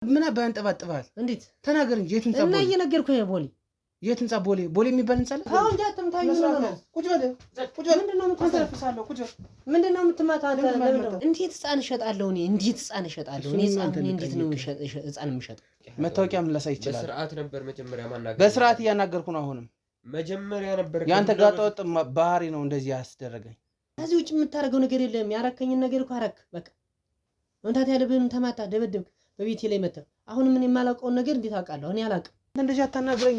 ምን አባንጠባጥባል እንዴት ተናገር እንጂ የቱን ጻቦ እና እየነገርኩህ ነው ቦሌ የቱን ጻቦ ቦሌ የሚባል እንጻለ አሁን እንጃትም ታዩ ነው ቁጭ በል ምንድነው የምትተነፍሳለሁ ቁጭ ምንድነው የምትማታ አንተ ለምን እንዴት ህፃን እሸጣለሁ እኔ እንዴት ህፃን እሸጣለሁ እኔ ህፃን እንዴት ነው ህፃን የምሸጠው መታወቂያም ላሳይ ይችላል በስርዓት ነበር መጀመሪያ ማናገር በስርዓት እያናገርኩ ነው አሁንም መጀመሪያ ነበር ያንተ ጋጠወጥ ባህሪ ነው እንደዚህ ያስደረገኝ ከዚህ ውጭ የምታረገው ነገር የለም ያረከኝን ነገር እኮ አረክ በቃ አንተ ያለብህን ተማታ ደበደብ በቤቴ ላይ መጣ አሁን ምን የማላውቀው ነገር እንዴት አውቃለሁ እኔ አላውቅም እንደዚህ አታናግረኝ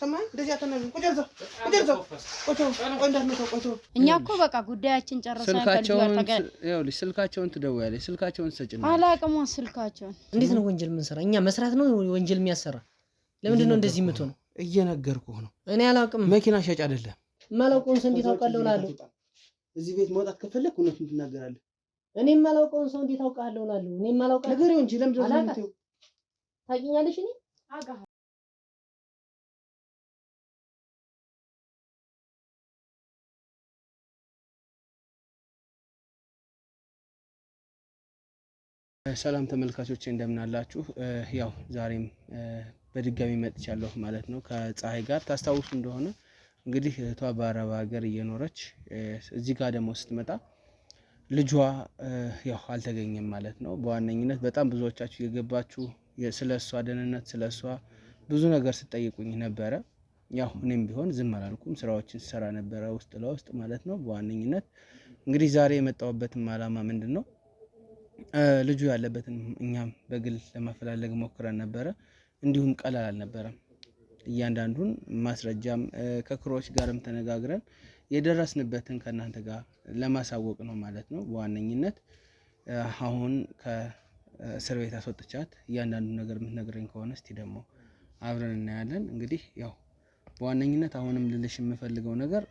ሰማይ እንደዚህ አታናግረኝ ቁጭ እኛ እኮ በቃ ጉዳያችን ጨርሰናል ስልካቸውን ትደውያለሽ ስልካቸውን ሰጭና አላውቅም ስልካቸውን እንዴት ነው ወንጀል ምን ሰራ እኛ መስራት ነው ወንጀል የሚያሰራ ለምንድን ነው እንደዚህ የምትሆነው እየነገርኩህ ነው እኔ አላውቅም መኪና ሸጭ አይደለም ማላውቀውን ሰው እንዴት አውቃለሁ እላለሁ እዚህ ቤት መውጣት ከፈለክ እውነቱን ትናገራለህ እኔ ማላውቀውን ሰው እንዴት አውቃለሁ እላለሁ እኔ ማላውቀው ነገር ይሁን እንጂ ለምንድን ነው የምትይው ታውቂኛለሽ እኔ አጋ ሰላም ተመልካቾቼ እንደምን አላችሁ ያው ዛሬም በድጋሚ መጥቻለሁ ማለት ነው ከፀሐይ ጋር ታስታውሱ እንደሆነ እንግዲህ እቷ በአረብ ሀገር እየኖረች እዚህ ጋር ደግሞ ስትመጣ ልጇ ያው አልተገኘም ማለት ነው በዋነኝነት በጣም ብዙዎቻችሁ የገባችሁ ስለሷ ደህንነት ስለሷ ብዙ ነገር ስትጠይቁኝ ነበረ ያው እኔም ቢሆን ዝም አላልኩም ስራዎችን ሰራ ነበር ውስጥ ለውስጥ ማለት ነው በዋነኝነት እንግዲህ ዛሬ የመጣሁበትም ዓላማ ምንድነው ልጁ ያለበትን እኛም በግል ለማፈላለግ ሞክረን ነበር እንዲሁም ቀላል አልነበረም እያንዳንዱን ማስረጃም ከክሮች ጋርም ተነጋግረን የደረስንበትን ከናንተ ጋር ለማሳወቅ ነው ማለት ነው በዋነኝነት አሁን ከእስር ቤት አስወጥቻት እያንዳንዱ ነገር የምትነግረኝ ከሆነ እስቲ ደግሞ አብረን እናያለን እንግዲህ ያው በዋነኝነት አሁንም ልልሽ የምፈልገው ነገር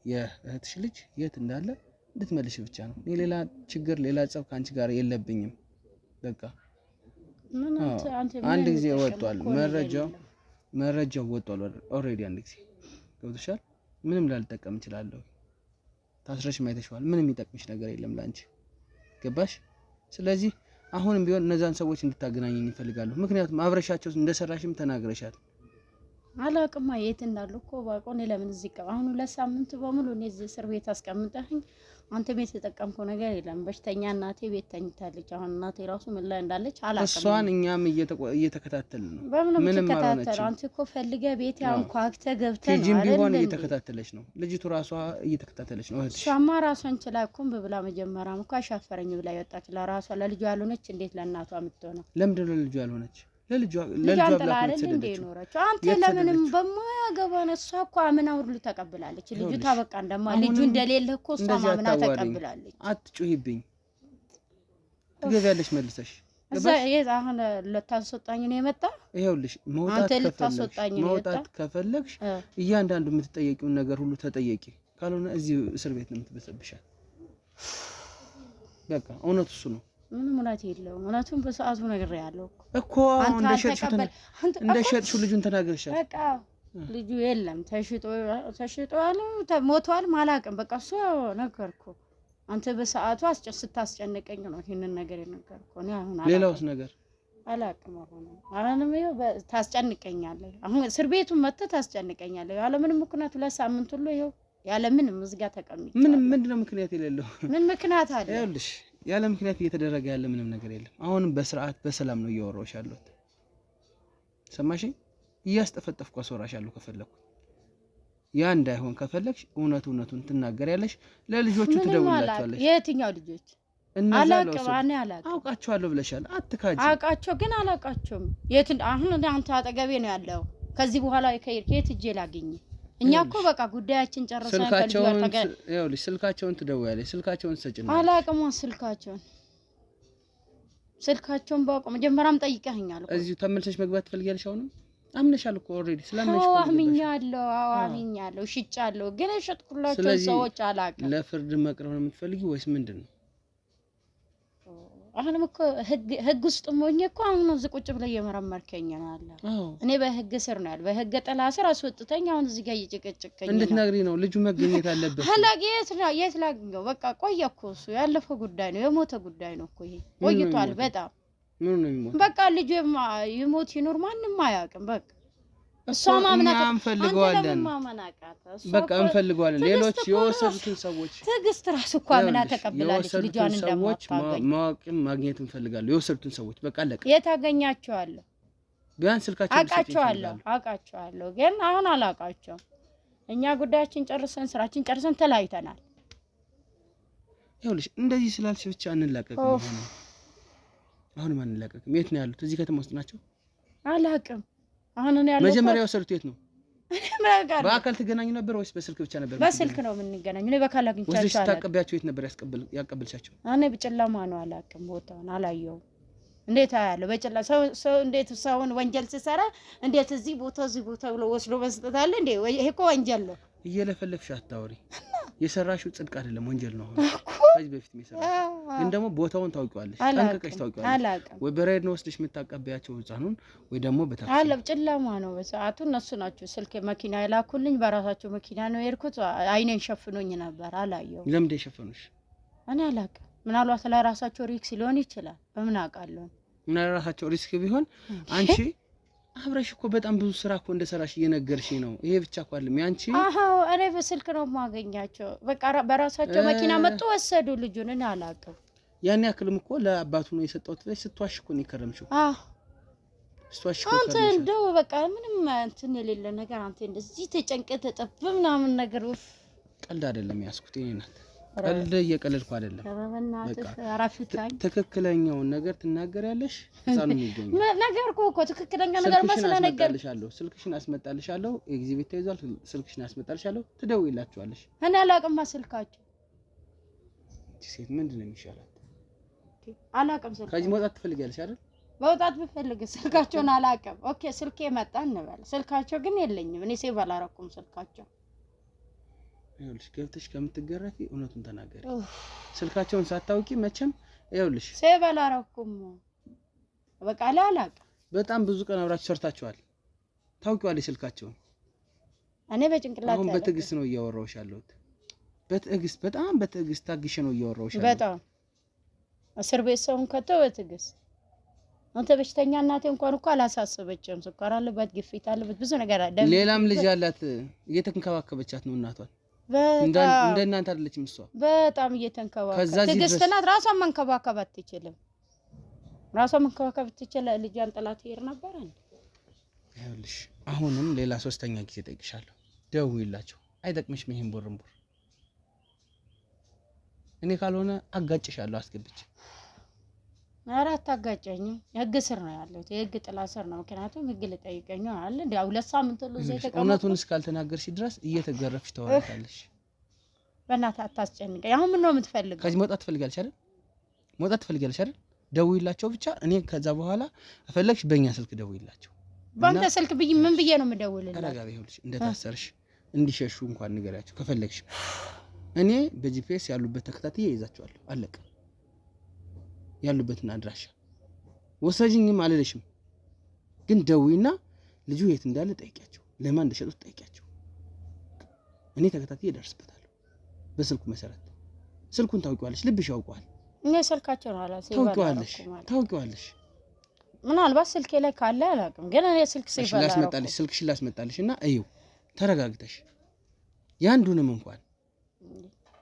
የእህትሽ ልጅ የት እንዳለ እንድትመልሽ ብቻ ነው እኔ ሌላ ችግር ሌላ ጸብ ካንቺ ጋር የለብኝም በቃ አንድ ጊዜ ወጥቷል መረጃው ወጥቷል ኦሬዲ አንድ ጊዜ ገብቶሻል ምንም ላልጠቀም እችላለሁ ታስረሽ ማይተሽዋል ምንም የሚጠቅምሽ ነገር የለም ላንቺ ገባሽ ስለዚህ አሁንም ቢሆን እነዛን ሰዎች እንድታገናኘኝ ይፈልጋሉ ምክንያቱም አብረሻቸው እንደሰራሽም ተናግረሻል አላውቅም የት እንዳሉ እኮ ባቆኔ ለምን እዚህ ጋር አሁን ለሳምንት በሙሉ እኔ እዚህ እስር ቤት አስቀምጠኝ አንተ ቤት ተጠቀምከው ነገር የለም በሽተኛ እናቴ ቤት ተኝታለች አሁን እናቴ ራሱ ምን ላይ እንዳለች አላውቅም እሷን እኛም እየተከታተልን ነው ምንም ተከታተል አንተ እኮ ፈልገህ ቤት ያንኳክተ ገብተህ ነው አይደል ቢሆን እየተከታተለች ነው ልጅቱ ራሷ እየተከታተለች ነው እህትሽ ሻማ ራሷን ችላኩም ብላ መጀመሪያም እኮ አሻፈረኝ ብላ ይወጣች ለራሷ ለልጇ ያልሆነች እንዴት ለእናቷ የምትሆነው ለምንድን ነው ለልጇ ያልሆነች ለልጇ ብላለት እንዴ ኖረች አንተ ለምንም በማያገባ ነው እሷ እኮ አምና ሁሉ ተቀብላለች ልጅቷ በቃ እንደማ ልጁ እንደሌለ እኮ እሷ አምና ተቀብላለች አትጩሂብኝ ትገቢያለሽ መልሰሽ እዛ አሁን ለታስወጣኝ ነው የመጣ ይኸውልሽ መውጣት ከፈለግሽ እያንዳንዱ የምትጠየቂውን ነገር ሁሉ ተጠየቂ ካልሆነ እዚህ እስር ቤት ነው የምትበሰብሻል በቃ እውነቱ እሱ ነው ምንም ማለት የለውም እውነቱን በሰዓቱ ነገር ያለው እኮ እንደሸጥሹ ልጁን ተናገርሻል በቃ ልጁ የለም ተሽጦ ያለው ሞቷል ማላቀም በቃ እሱ ነገርኩ አንተ በሰዓቱ ስታስጨንቀኝ ነው ይሄንን ነገር የነገርኩ እኔ አሁን ሌላውስ ነገር አላቀም አሁንም ይሄው ታስጨንቀኛለህ አሁን እስር ቤቱን መጥተህ ታስጨንቀኛለህ ያለ ምንም ምክንያት ለሳምንት ሁሉ ይሄው ያለ ምንም እዝጋ ተቀምጬ ምንድነው ምክንያት የሌለው ምን ምክንያት አለ ይኸውልሽ ያለ ምክንያት እየተደረገ ያለ ምንም ነገር የለም አሁንም በስርዓት በሰላም ነው እያወራሁሽ ያለሁት ሰማሽኝ እያስጠፈጠፍኩ አስወራሻለሁ ከፈለኩ ያ እንዳይሆን ከፈለግሽ እውነቱን ትናገሪያለሽ ለልጆቹ ትደውላቸዋለሽ የትኛው ልጆች አላቀባኔ አውቃቸዋለሁ ብለሻል አትካጂ አውቃቸው ግን አላውቃቸውም የት አሁን አንተ አጠገቤ ነው ያለው ከዚህ በኋላ ከየት እጄ ላገኝ እኛ እኮ በቃ ጉዳያችን ጨርሰናል ስልካቸውን ትደውያለሽ ስልካቸውን ሰጭና አላቀም ስልካቸውን ባቆ መጀመሪያም ጠይቀኸኛል እኮ እዚህ ተመልሰሽ መግባት ትፈልጊያለሽ አሁን አምነሻል እኮ ኦሬዲ ስለምንሽ አዋህኛለሁ ሽጫለሁ ግን እሸጥኩላቸው ሰዎች አላቀም ለፍርድ መቅረብ ነው የምትፈልጊው ወይስ ምንድነው አሁንም እኮ ህግ ውስጥ ሞኝ እኮ አሁን እዚህ ቁጭ ብለ እየመረመርከኝ ነው አለ እኔ በህግ ስር ነው ያለው በህግ ጥላ ስር አስወጥተኝ አሁን እዚህ ጋር እየጨቀጨቀኝ እንድትነግሪ ነው ልጁ መገኘት አለበት የት ላግኘው በቃ ቆየ እኮ እሱ ያለፈው ጉዳይ ነው የሞተ ጉዳይ ነው እኮ ይሄ ቆይቷል በጣም ምን ነው የሚሞት? በቃ ልጅ ይሞት ይኖር ማንም አያውቅም። በቃ እሷ ማምናት እንፈልገዋለን። በቃ እንፈልገዋለን። ሌሎች የወሰዱትን ሰዎች ትዕግስት ራሱ እኮ አምና ተቀብላለች ልጇን እንደማታገኝ ማወቅም ማግኘት እንፈልጋለን። የወሰዱትን ሰዎች በቃ አለቀ። የት አገኛቸዋለሁ? ቢያንስ ስልካቸው አውቃቸዋለሁ ግን አሁን አላውቃቸውም። እኛ ጉዳያችን ጨርሰን ስራችን ጨርሰን ተለያይተናል። ይኸውልሽ እንደዚህ ስላልሽ ብቻ እንላቀቅም። አሁን ማን እንላቀቅም? የት ነው ያሉት? እዚህ ከተማ ውስጥ ናቸው? አላውቅም። አሁን እኔ ያለው መጀመሪያ የወሰዱት የት ነው? በአካል ትገናኙ ነበር ወይስ በስልክ ብቻ ነበር? በስልክ ነው የምንገናኘው። እኔ በአካል አግኝቻቸው ወይስ ታቀበያቸው? የት ነበር ያቀበልሻቸው? እኔ በጨለማ ነው አላውቅም። ቦታውን አላየሁም። እንዴት አያለሁ? በጨለማ ሰው እንዴት ሰውን ወንጀል ሲሰራ እንዴት እዚህ ቦታ ብሎ ወስዶ መስጠት አለ እንዴ? ይሄ እኮ ወንጀል ነው። እየለፈለፍሽ አታውሪ። የሰራሽው ጽድቅ አይደለም ወንጀል ነው። ከዚህ በፊት የሰራሽው ግን ደግሞ ቦታውን ታውቂዋለሽ፣ ጠንቅቀሽ ታውቂዋለሽ። ወይ በራይድ ነው ወስደሽ የምታቀበያቸው ህፃኑን ወይ ደግሞ በታክሲ አለ። ጨለማ ነው በሰዓቱ። እነሱ ናቸው ስልክ መኪና ይላኩልኝ። በራሳቸው መኪና ነው የሄድኩት። አይኔን ሸፍኖኝ ነበር አላየሁም። ለምን የሸፈኑሽ? እኔ አላውቅም። ምናልባት ለራሳቸው ሪስክ ሊሆን ይችላል። በምን አውቃለሁ? ለራሳቸው ሪስክ ቢሆን አንቺ አብረሽ እኮ በጣም ብዙ ስራ እኮ እንደሰራሽ እየነገርሽኝ ነው። ይሄ ብቻ እኮ አይደለም ያንቺ። እኔ በስልክ ነው የማገኛቸው። በቃ በራሳቸው መኪና መጡ ወሰዱ ልጁን። እኔ አላውቅም። ያን ያክልም እኮ ለአባቱ ነው የሰጠሁት ብለሽ ስትዋሽ እኮ ነው የከረምሽው። ስትዋሽ እኮ አንተ እንደው በቃ ምንም እንትን የሌለ ነገር አንተ እንደዚህ ተጨንቀህ ተጠብ ምናምን ነገር ቀልድ አይደለም ያስኩት። እኔ ናት ቀልድ እየቀለድኩ አይደለም። ትክክለኛውን ነገር ትናገሪያለሽ። ህፃኑ የሚገኝ ነገር እኮ ትክክለኛ ነገር መስለህ ነገርልሻለሁ። ስልክሽን አስመጣልሻለሁ። ኤግዚቢት ተይዟል። ስልክሽን አስመጣልሻለሁ። ትደውይላችኋለሽ። እኔ አላውቅም ስልካቸው። ሴት ምንድን ነው የሚሻላት? አላውቅም ስልክ። ከዚህ መውጣት ትፈልጊያለሽ አይደል? መውጣት ብፈልግ ስልካቸውን አላውቅም። ኦኬ ስልኬ መጣ እንበል። ስልካቸው ግን የለኝም። እኔ ሴቭ አላረኩም ስልካቸው። ይኸውልሽ ገብተሽ ከምትገረፊ እውነቱን ተናገሪ። ስልካቸውን ሳታውቂ መቼም ይኸውልሽ ሴቭ አላረኩም። በቃ አላውቅም። በጣም ብዙ ቀን አብራችሁ ሰርታችኋል። ታውቂዋለሽ ስልካቸውን። እኔ በጭንቅላት አሁን በትዕግስት ነው እያወራሁሽ ያለሁት። በትዕግስት በጣም በትዕግስት ታግሼ ነው እያወራሁሽ ያለሁት። በጣም እስር ቤት ሰውን ከተው በትዕግስት አንተ በሽተኛ እናቴ እንኳን እኮ አላሳሰበችም። ስኳር አለበት፣ ግፊት አለበት፣ ብዙ ነገር አለ። ሌላም ልጅ አላት እየተንከባከበቻት ነው እናቷን። እንደ እናንተ አይደለችም እሷ። በጣም እየተንከባከበ ትዕግስት ናት። ራሷን መንከባከብ አትችልም። ራሷን መንከባከብ ትችል ልጇን ጥላት ይሄድ ነበር እንዴ? ይኸውልሽ አሁንም ሌላ ሶስተኛ ጊዜ ጠይቅሻለሁ። ደውይላቸው። አይጠቅምሽም ይሄን ቦርንቦር። እኔ ካልሆነ አጋጭሻለሁ አስገብቼ። አራት አጋጨኝ። የህግ ስር ነው ያለው። የህግ ጥላ ስር ነው። ምክንያቱም ህግ ልጠይቀኝ አለ እንዴ? 2 ሳምንት ሁሉ እዚህ ተቀመጥኩ። እውነቱን እስካልተናገርሽ ድረስ እየተገረፍሽ ተወራታለሽ። በእናትህ አታስጨንቀኝ። አሁን ምን ነው የምትፈልገው? ከዚህ መውጣት ትፈልጊያለሽ አይደል? መውጣት ትፈልጊያለሽ አይደል? ደውይላቸው ብቻ። እኔ ከዛ በኋላ አፈለግሽ በእኛ ስልክ ደውይላቸው። በአንተ ስልክ ምን ብዬ ነው የምደውልልህ? ተረጋጋ። ይኸውልሽ እንደታሰርሽ እንዲሸሹ እንኳን ንገሪያቸው ከፈለግሽ። እኔ በጂፒኤስ ያሉበት ተከታትዬ ይዛቸዋለሁ። አለቀ። ያሉበትን አድራሻ ወሰጂኝም አልልሽም፣ ግን ደውይና ልጁ የት እንዳለ ጠይቂያቸው፣ ለማን እንደሸጡት ጠይቂያቸው። እኔ ተከታትዬ እደርስበታለሁ በስልኩ መሰረት። ስልኩን ታውቂዋለሽ፣ ልብሽ ያውቀዋል። እኔ ስልካቸው ነው አላሰ ታውቂዋለሽ። ምናልባት ስልኬ ላይ ካለ አላውቅም፣ ግን እኔ ስልክ ላስመጣልሽ፣ ስልክሽን ላስመጣልሽና እዩ ተረጋግተሽ። ያንዱንም እንኳን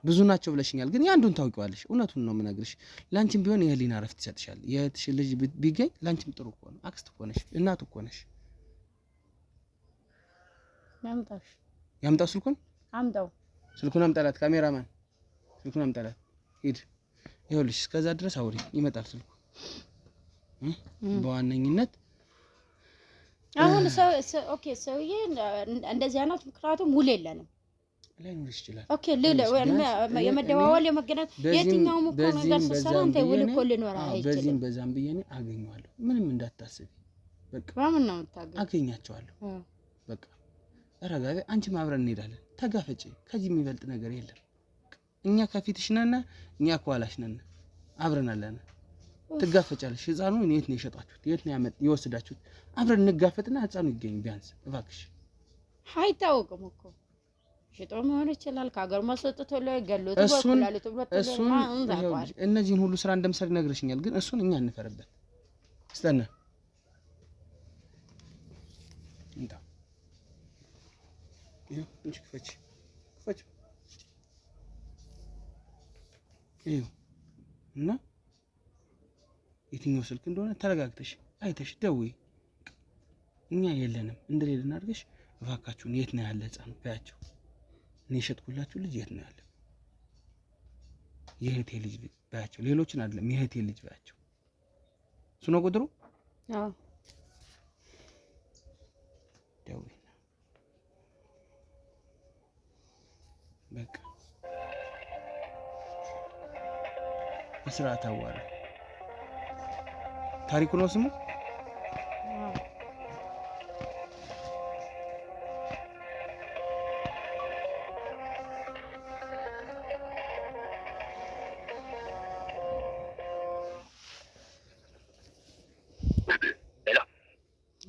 ብዙ ናቸው ብለሽኛል፣ ግን ያንዱን ታውቂዋለሽ። እውነቱን ነው የምነግርሽ። ላንቺም ቢሆን የህሊና ረፍት ይሰጥሻል። የእህትሽ ልጅ ቢገኝ ላንቺም ጥሩ እኮ ነው። አክስት እኮ ነሽ፣ እናት እኮ ነሽ። ያምጣው ስልኩን አምጣላት። ካሜራማን ስልኩን አምጣላት። ሂድ። ይኸውልሽ እስከዛ ድረስ አውሪ፣ ይመጣል ስልኩ። በዋነኝነት አሁን ኦኬ ሰውዬ እንደዚህ አይነት ምክንያቱም ውል የለንም ላይኖር ይችላል። ኦኬ የመደዋወል የመገናኘት የትኛውም እኮ ነገር ሰሰራ አንተ ውል እኮ ሊኖር አይችልም። በዛም ብዬኔ አገኘዋለሁ። ምንም እንዳታስቢ። በቃ ማምን ነው የምታገኝ? አገኛቸዋለሁ። በቃ ተረጋጋ። አንቺም አብረን እንሄዳለን። ተጋፈጪ። ከዚህ የሚበልጥ ነገር የለም። እኛ ከፊትሽ ነን፣ እኛ ከኋላሽ ነን። አብረን አለን። ትጋፈጫለሽ። ህፃኑን የት ነው የሸጣችሁት? የት ነው የወሰዳችሁት? አብረን እንጋፈጥና ህፃኑ ይገኝ ቢያንስ እባክሽ። አይታወቅም እኮ ሽጦ መሆን ይችላል። ከሀገር ማስወጥቶ ላይ ገሎት ወጥቷል። እሱን እነዚህን ሁሉ ስራ እንደምሰሪ ነግረሽኛል፣ ግን እሱን እኛ እንፈርበት። استنى انت ايوه امشي كفاش ايوه እና የትኛው ስልክ እንደሆነ ተረጋግተሽ አይተሽ ደውይ። እኛ የለንም እንደሌለን አድርገሽ እባካችሁን የት ነው ያለ ህፃን ባያቸው እኔ ሸጥኩላችሁ ልጅ የት ነው ያለ የእህቴ ልጅ ባያቸው ሌሎችን አይደለም የእህቴ ልጅ ባያቸው እሱ ነው ቁጥሩ። አዎ ደውይ በቃ በስርዓት አዋራ። ታሪኩ ነው ስሙ።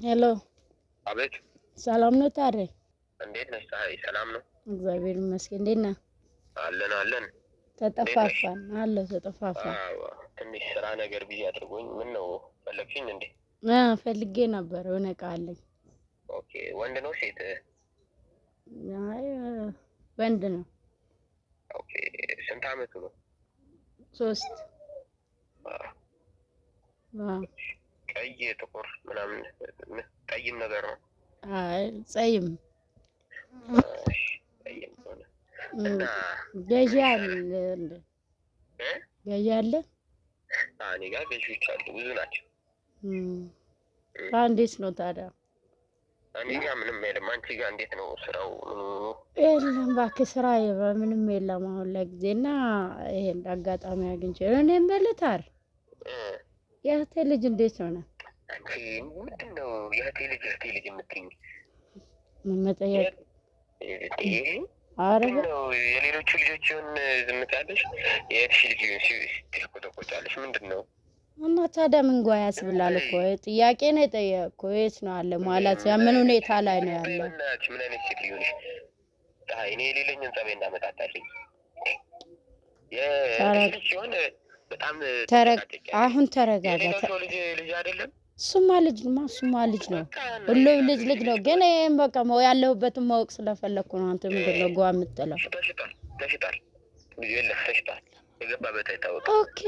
ሄሎ አቤት። ሰላም ነው ታዲያ? እንዴት ነሽ? ፀሐይ ሰላም ነው? እግዚአብሔር ይመስገን። እንዴት ነህ? አለን። ተጠፋፋን አለው ተጠፋፋን። ትንሽ ስራ ነገር ቢዚ አድርጎኝ። ምን ነው ፈለግሽኝ እንዴ? ፈልጌ ነበር የሆነ ዕቃ አለኝ። ኦኬ። ወንድ ነው ሴት? አይ ወንድ ነው። ኦኬ። ስንት አመቱ ነው? 3 ቀይ ጥቁር ምናምን ጠይም ነገር ነው? አይ ጸይም። ጠይም ሆነ እና ገዢ አለ እንዴ? ገዢ አለ? እኔ ጋር ገዢዎች አሉ፣ ብዙ ናቸው። እንዴት ነው ታዲያ? እኔ ጋር ምንም የለም። አንቺ ጋር እንዴት ነው ስራው? የለም እባክህ ስራ ምንም የለም አሁን ለጊዜና ይሄ እንዳጋጣሚ አግኝቼ እኔም በልታር የእህቴ ልጅ እንዴት ሆነ? አንቺ ምንድን ነው የእህቴ ልጅ የምትይኝ? ምን መጠየቅ? አረ ነው የሌሎቹ ልጆችን ዝም ትያለሽ፣ የእህትሽ ልጅ ትቆጣለሽ። ምንድን ነው? እና ታዲያ ምን ጓ ያስብላል እኮ ጥያቄ ነው የጠየቅኩህ። የት ነው አለ ማለት ምን ሁኔታ ላይ ነው ያለው? ምን አይነት ሴት ሊሆንሽ? እኔ የሌለኝን ጸባይ እንዳመጣጣልኝ የልጅ ሲሆን በጣም አሁን ተረጋጋ። ልጅ አይደለም እሱማ ልጅ ነው። ሁሉም ልጅ ነው። ግን ይሄን በቃ ያለሁበትን ማወቅ ስለፈለኩ ነው። አንተ ምንድን ነው ጓ የምትለው? ተሽጣል። ልጅ የለም ተሽጣል። የገባበት አይታወቅም። ኦኬ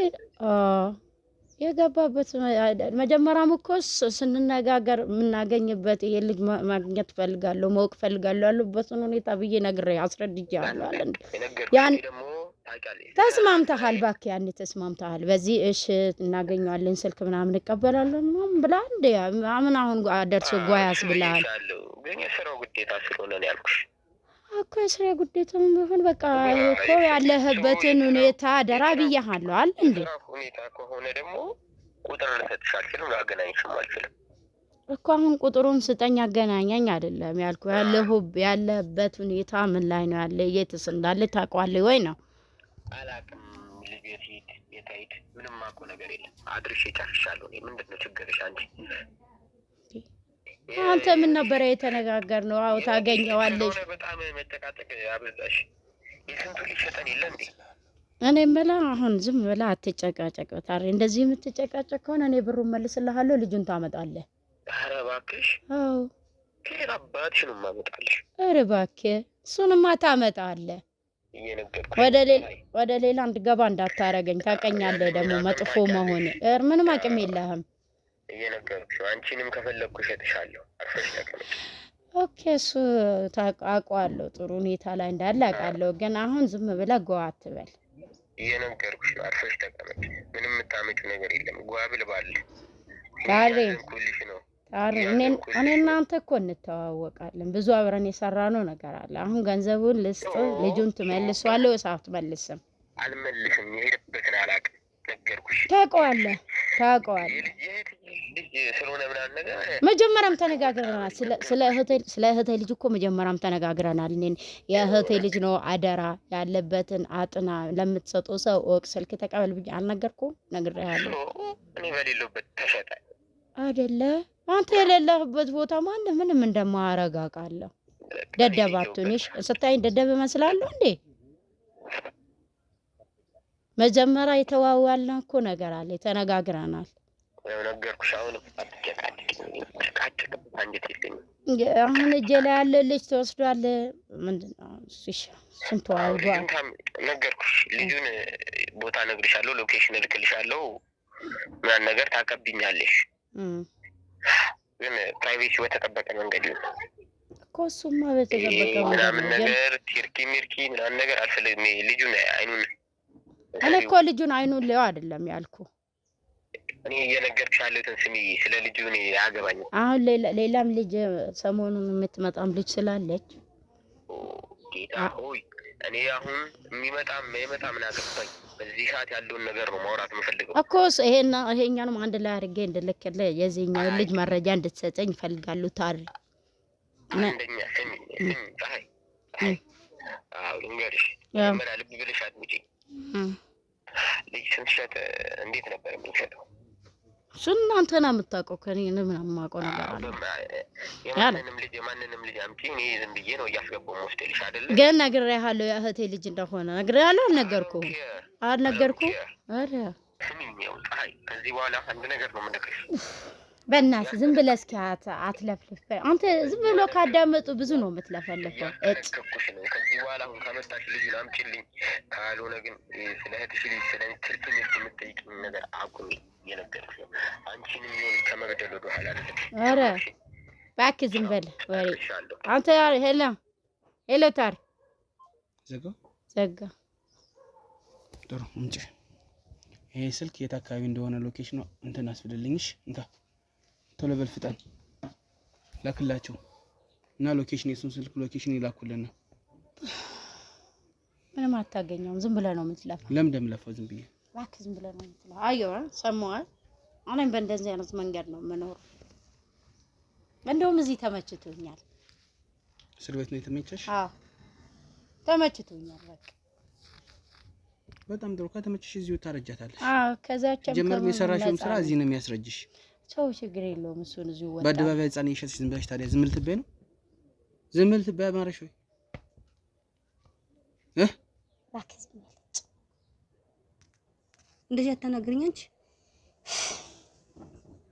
የገባበት መጀመሪያም እኮ ስንነጋገር የምናገኝበት ይሄ ልጅ ማግኘት ፈልጋለሁ ማወቅ ፈልጋለሁ ያሉበትን ሁኔታ ብዬ ነግሬ አስረድጃለሁ አለ እንዴ። ያን ተስማምተሃል? እባክህ ያኔ ተስማምተሃል። በዚህ እሺ እናገኘዋለን ስልክ ምናምን እንቀበላለን ምናምን ብላ እንዴ አሁን ደርሶ ጓያስ ብላል። ግን የስራው ግዴታ ስለሆነ ነው ያልኩሽ እኮ። የስራ ግዴታም ቢሆን በቃ እኮ ያለህበትን ሁኔታ አደራ ብዬሃለሁ አለ እንዴ። ሁኔታ ከሆነ ደግሞ ቁጥር ልሰጥሽ አልችልም፣ ላገናኝሽም አልችልም እኮ። አሁን ቁጥሩን ስጠኝ አገናኛኝ አይደለም ያልኩ። ያለህበት ሁኔታ ምን ላይ ነው ያለ? የትስ እንዳለ ታውቀዋለህ ወይ ነው? አላውቅም። ልጅ የት ሄድ ምንም አውቀው ነገር የለም። አድርሼ ጨርሻለሁ። እኔ ምንድን ነው ችግርሽ አንቺ? አንተ ምን ነበር የተነጋገርነው? አዎ ታገኘዋለሽ። በጣም መጨቃጨቅ አበዛሽ። የስንቱ ሊሸጠን የለ እንዴ? እኔ የምልህ አሁን ዝም ብለህ አትጨቃጨቅ። ታዲያ እንደዚህ የምትጨቃጨቅ ከሆነ እኔ ብሩን መልስልሃለሁ፣ ልጁን ታመጣለህ። ኧረ እባክሽ። አዎ ከየት አባትሽ ነው የማመጣልሽ? ኧረ እባክህ እሱንማ ታመጣለህ። ወደ ሌላ እንድገባ እንዳታረገኝ። ታውቀኛለህ ደግሞ መጥፎ መሆን ምንም አቅም የለህም። እየነገርኩሽ አንቺንም ከፈለግኩ እሸጥሻለሁ። አርፈሽ ተቀመጭ። ኦኬ እሱ አውቀዋለሁ፣ ጥሩ ሁኔታ ላይ እንዳለ አውቃለሁ። ግን አሁን ዝም ብለህ ጓ አትበል። እየነገርኩሽ ነው፣ አርፈሽ ተቀመጭ። ምንም የምታመጪው ነገር የለም። ጓ ብልባል ኩልሽ ነው። እኔ እናንተ እኮ እንተዋወቃለን፣ ብዙ አብረን የሰራነው ነገር አለ። አሁን ገንዘቡን ልስጥ፣ ልጁን ትመልሷለህ ወይስ አትመልስም? አልመልስም። የሄደበትን አላውቅም። ነገርኩሽ። ታውቀዋለህ። መጀመሪያም ተነጋግረናል። ስለ እህቴ ልጅ እኮ መጀመሪያም ተነጋግረናል። እኔን የእህቴ ልጅ ነው አደራ ያለበትን አጥና፣ ለምትሰጠው ሰው ወቅ ስልክ ተቀበል ብዬ አልነገርኩም? ነግሬሃለሁ። እኔ በሌለበት ተሸጠ አይደለ? አንተ የሌለህበት ቦታ ማንም ምንም እንደማያረግ አውቃለሁ። ደደብ አትሁንሽ። ስታይ ደደብ እመስላለሁ እንዴ? መጀመሪያ የተዋዋልነው እኮ ነገር አለ፣ ተነጋግረናል። ነገርኩሽ። አሁን አሁን እጄ ላይ ያለ ልጅ ተወስዷል። ምንድነው እሺ ስንት ዋልጓል? ነገርኩሽ። ልጁን ቦታ ነግርሻለሁ፣ ሎኬሽን እልክልሻለሁ። ምን ነገር ታቀብኛለሽ። ግን ፕራይቬሲ በተጠበቀ መንገድ ይሁን እኮ። እሱማ በተጠበቀ መንገድ ምን ነገር ቲርኪ ሚርኪ ምን ነገር አልፈልግም። ልጁን አይኑን እኔ እኮ ልጁን አይኑን ሊው አይደለም ያልኩ። እኔ እየነገርኩሽ ያለሁትን ስሚ። ስለ ልጁ እኔ አያገባኝም። አሁን ሌላም ልጅ ሰሞኑን የምትመጣም ልጅ ስላለች ጌታ ሆይ እኔ አሁን የሚመጣም ምን አገባኝ። በዚህ ሰዓት ያለውን ነገር ነው ማውራት የምፈልገው እኮ። ይሄኛንም አንድ ላይ አድርጌ እንድልክልህ የዚህኛውን ልጅ መረጃ እንድትሰጠኝ ይፈልጋሉ። ታሪ አንደኛ ስሚ ፀሐይ ልንገርሽ፣ መጀመሪያ ልብ ብለሽ አድምጪኝ። ልጅ ስንሸጥ እንዴት ነበር የምንሸጠው? እሱን እናንተ ነው የምታውቀው። ከእኔ ምን የማውቀው ነገር አለ? የማንንም ልጅ አምጪ። እኔ ዝም ብዬ ነው እያስገባሁ የምወስድልሽ አይደለ? ግን ነግሬሃለሁ፣ የእህቴ ልጅ እንደሆነ ነግሬሃለሁ። አልነገርኩህም? ኧረ ስሚኝ፣ ፀሐይ ከዚህ በኋላ አንድ ነገር ነው የምነግርሽ። በእናትህ ዝም ብለህ እስኪ አትለፍልፍ። አንተ ዝም ብሎ ካዳመጡ ብዙ ነው የምትለፈልፈው። እጥኩሽ ነው። ከዚህ በኋላ አሁን ካመጣሽ ልጁን አምጪልኝ፣ ካልሆነ ግን ስለ እህትሽ ልጅ ስለ ትርኪ የምትጠይቅኝ ነገር አቁሚ። እየነገርኩሽ ነው። አንቺንም ቢሆን ከመግደል ወደ ኋላ አይደለም። ኧረ እባክህ ዝም በል ወሬ። አንተ ሄሎ ታር ዘጋ። ጥሩ እንጂ ይሄ ስልክ የት አካባቢ እንደሆነ ሎኬሽኑ እንትን አስብልልኝሽ። እንካ ቶሎ በል ፍጠን ላክላቸው እና ሎኬሽን የሱን ስልክ ሎኬሽን ይላኩልና። ምንም አታገኘውም። ዝም ብለህ ነው የምትለፋው። ለምን እንደምለፋው ዝም ብዬ እባክህ ዝም ብለህ ነው የምትለፋው። አየዋ ሰማዋል። እኔም በእንደዚህ አይነት መንገድ ነው የምኖረው። እንደውም እዚህ ተመችቶኛል። እስር ቤት ነው የተመቸሽ? አዎ ተመችቶኛል። በቃ በጣም ጥሩ። ከተመቸሽ እዚሁ ታረጃታለሽ። አዎ ከዛቻም ጀመር የሰራሽውን ስራ እዚህ ነው የሚያስረጅሽ። ሰው ችግር የለውም። እሱን እዚሁ ወጣ በአደባባይ ህፃን እየሸጥሽ ዝም ብለሽ ታዲያ ዝም ልትበይ ነው? ዝም ልትበይ አማረሽ ወይ? እባክህ ዝም በል። እንደዚህ አታናግሪኝ አንቺ።